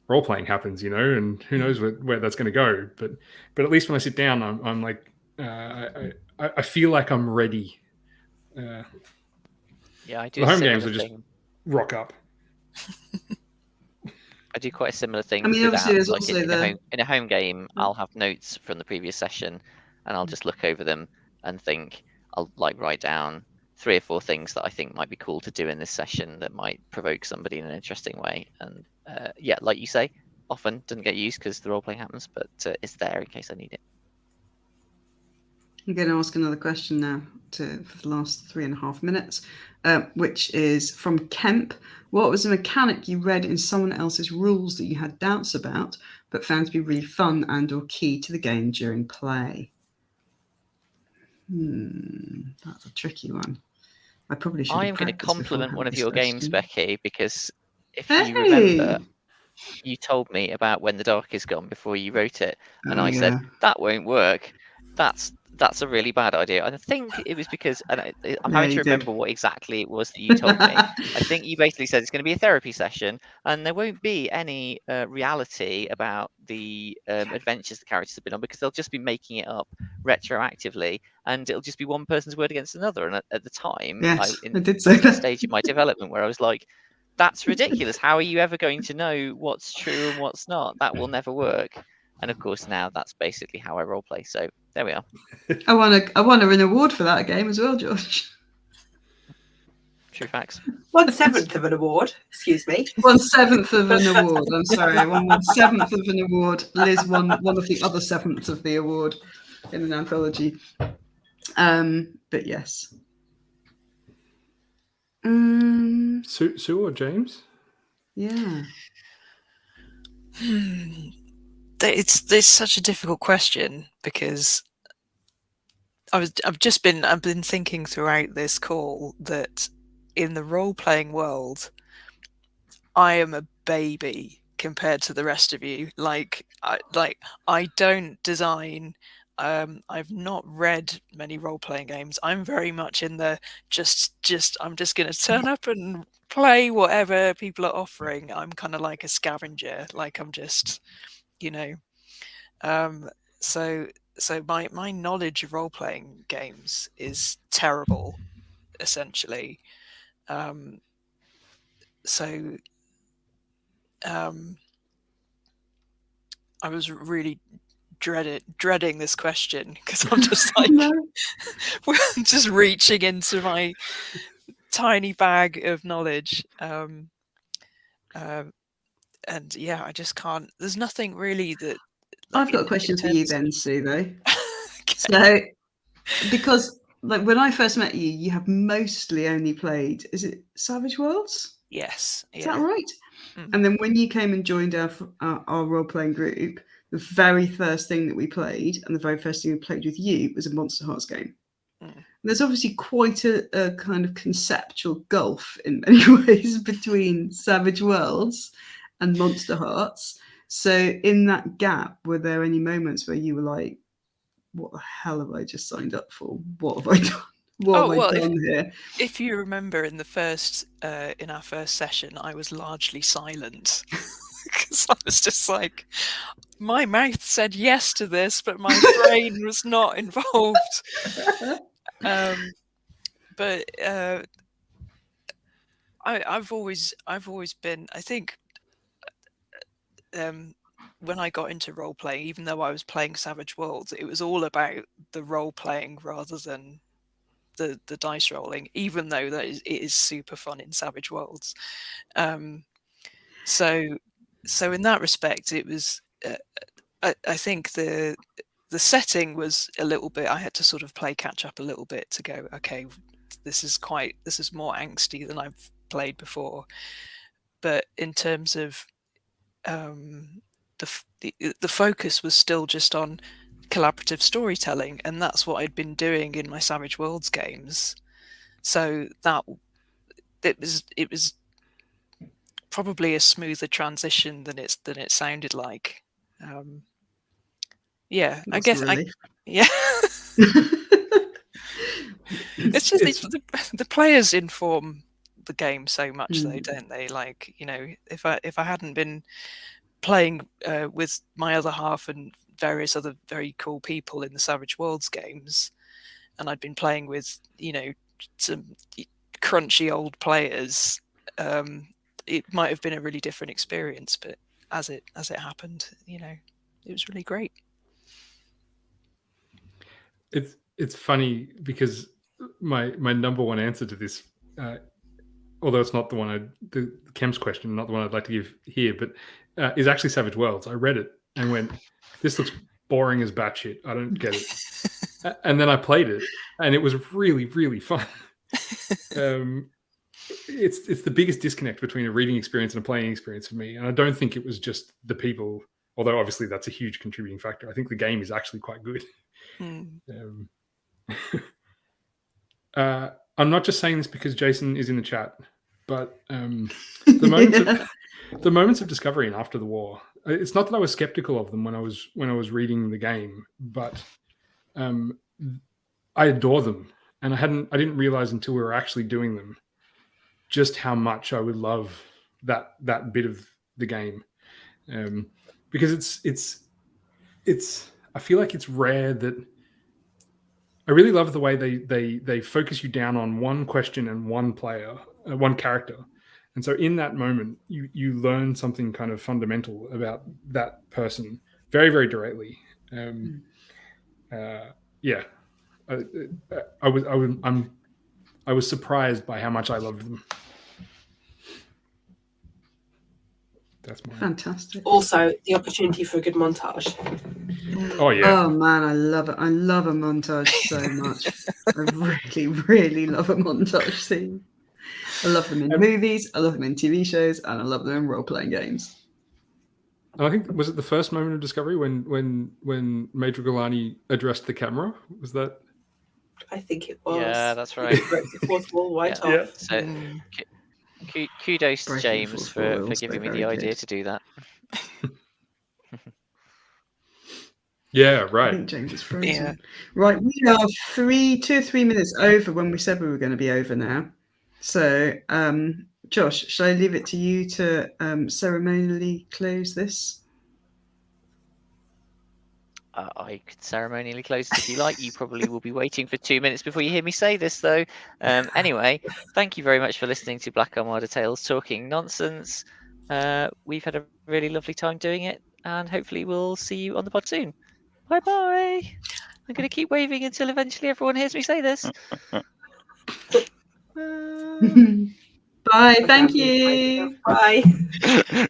role playing happens, and who knows where that's going to go. But at least when I sit down, I'm like, I feel like I'm ready. Yeah, I do. The home similar games are just thing. rock up. I do quite a similar thing. I mean, with obviously, that. there's Like also in a home game, I'll have notes from the previous session, and I'll just look over them and think. I'll like write down 3 or 4 things that I think might be cool to do in this session that might provoke somebody in an interesting way. And yeah, like you say, often doesn't get used because the role playing happens, but it's there in case I need it. I'm going to ask another question now for the last 3.5 minutes, which is from Kemp. What was a mechanic you read in someone else's rules that you had doubts about, but found to be really fun and or key to the game during play? That's a tricky one. I probably should. I am going to compliment one of your games, Becky, because if you remember, you told me about When the Dark Is Gone before you wrote it, and I said that won't work. That's a really bad idea. I think it was because, and I'm having to remember what exactly it was that you told me. I think you basically said it's going to be a therapy session, and there won't be any reality about the adventures the characters have been on, because they'll just be making it up retroactively, and it'll just be one person's word against another. And at the time, I did say that stage in my development where I was like, that's ridiculous. How are you ever going to know what's true and what's not? That will never work. And of course, now that's basically how I roleplay. So there we are. I won an award for that game as well, George. True facts. 1/7 of an award. Excuse me. 1/7 of an award. I'm sorry. I won 1/7 of an award. Liz won one of the other 7ths of the award in an anthology. But yes. Sue or James? Yeah. It's such a difficult question, because I've been thinking throughout this call that in the role-playing world, I am a baby compared to the rest of you. I don't design. I've not read many role-playing games. I'm very much in the I'm just going to turn up and play whatever people are offering. I'm kind of like a scavenger. Like I'm just, So my knowledge of role-playing games is terrible, essentially. I was really dreading this question, because I'm just like, just reaching into my tiny bag of knowledge. And yeah, I just can't. There's nothing really that. I've got a question for you then, Sue, though. So, because when I first met you, you have mostly only played, is it Savage Worlds? Yes. Is that right? And then when you came and joined our role-playing group, the very first thing that we played, and the very first thing we played with you, was a Monster Hearts game. There's obviously quite a kind of conceptual gulf in many ways between Savage Worlds and Monster Hearts. So in that gap, were there any moments where you were like, what the hell have I just signed up for? What have I done? What have I done here? If you remember in our first session, I was largely silent, because I was just like, my mouth said yes to this, but my brain was not involved. But I've always been, I think, when I got into role playing, even though I was playing Savage Worlds, it was all about the role playing rather than the dice rolling, even though it is super fun in Savage Worlds. So in that respect, it was. I think the setting was a little bit. I had to sort of play catch up a little bit to go. Okay, this is more angsty than I've played before. But in terms of the focus was still just on collaborative storytelling, and that's what I'd been doing in my Savage Worlds games. So that it was probably a smoother transition than it sounded like. Yeah, I guess. Yeah. It's just the players inform the game so much, though, don't they? Like, if I hadn't been playing with my other half and various other very cool people in the Savage Worlds games, and I'd been playing with some crunchy old players, it might have been a really different experience. But as it happened, it was really great. It's funny because my number one answer to this, although it's not the Kem's question, not the one I'd like to give here, but is actually Savage Worlds. I read it and went, this looks boring as batshit. I don't get it. And then I played it, and it was really, really fun. It's the biggest disconnect between a reading experience and a playing experience for me. And I don't think it was just the people, although obviously that's a huge contributing factor. I think the game is actually quite good. I'm not just saying this because Jason is in the chat, but the moments of discovery and after the war, it's not that I was skeptical of them when I was reading the game, but I adore them, and I didn't realize until we were actually doing them just how much I would love that bit of the game, because it's I feel like it's rare that. I really love the way they focus you down on one question and one player, one character. And so in that moment, you learn something kind of fundamental about that person very, very directly. Yeah, I was surprised by how much I loved them. That's fantastic. Also, the opportunity for a good montage. Oh yeah. Oh man, I love it. I love a montage so much. I really, really love a montage scene. I love them in movies, I love them in TV shows, and I love them in role-playing games. And I think, was it the first moment of discovery when Major Golani addressed the camera? Was that? I think it was. Yeah, that's right. Broke the fourth wall right off. Yeah. So kudos to James for giving me the idea to do that. Yeah, right. I think James is frozen. Yeah. Right, we are 2 or 3 minutes over when we said we were going to be over now. So, Josh, shall I leave it to you to ceremonially close this? I could ceremonially close it if you like. You probably will be waiting for 2 minutes before you hear me say this, though. Anyway, thank you very much for listening to Black Armada Tales Talking Nonsense. We've had a really lovely time doing it, and hopefully we'll see you on the pod soon. Bye-bye. I'm going to keep waving until eventually everyone hears me say this. Bye, thank you. Bye.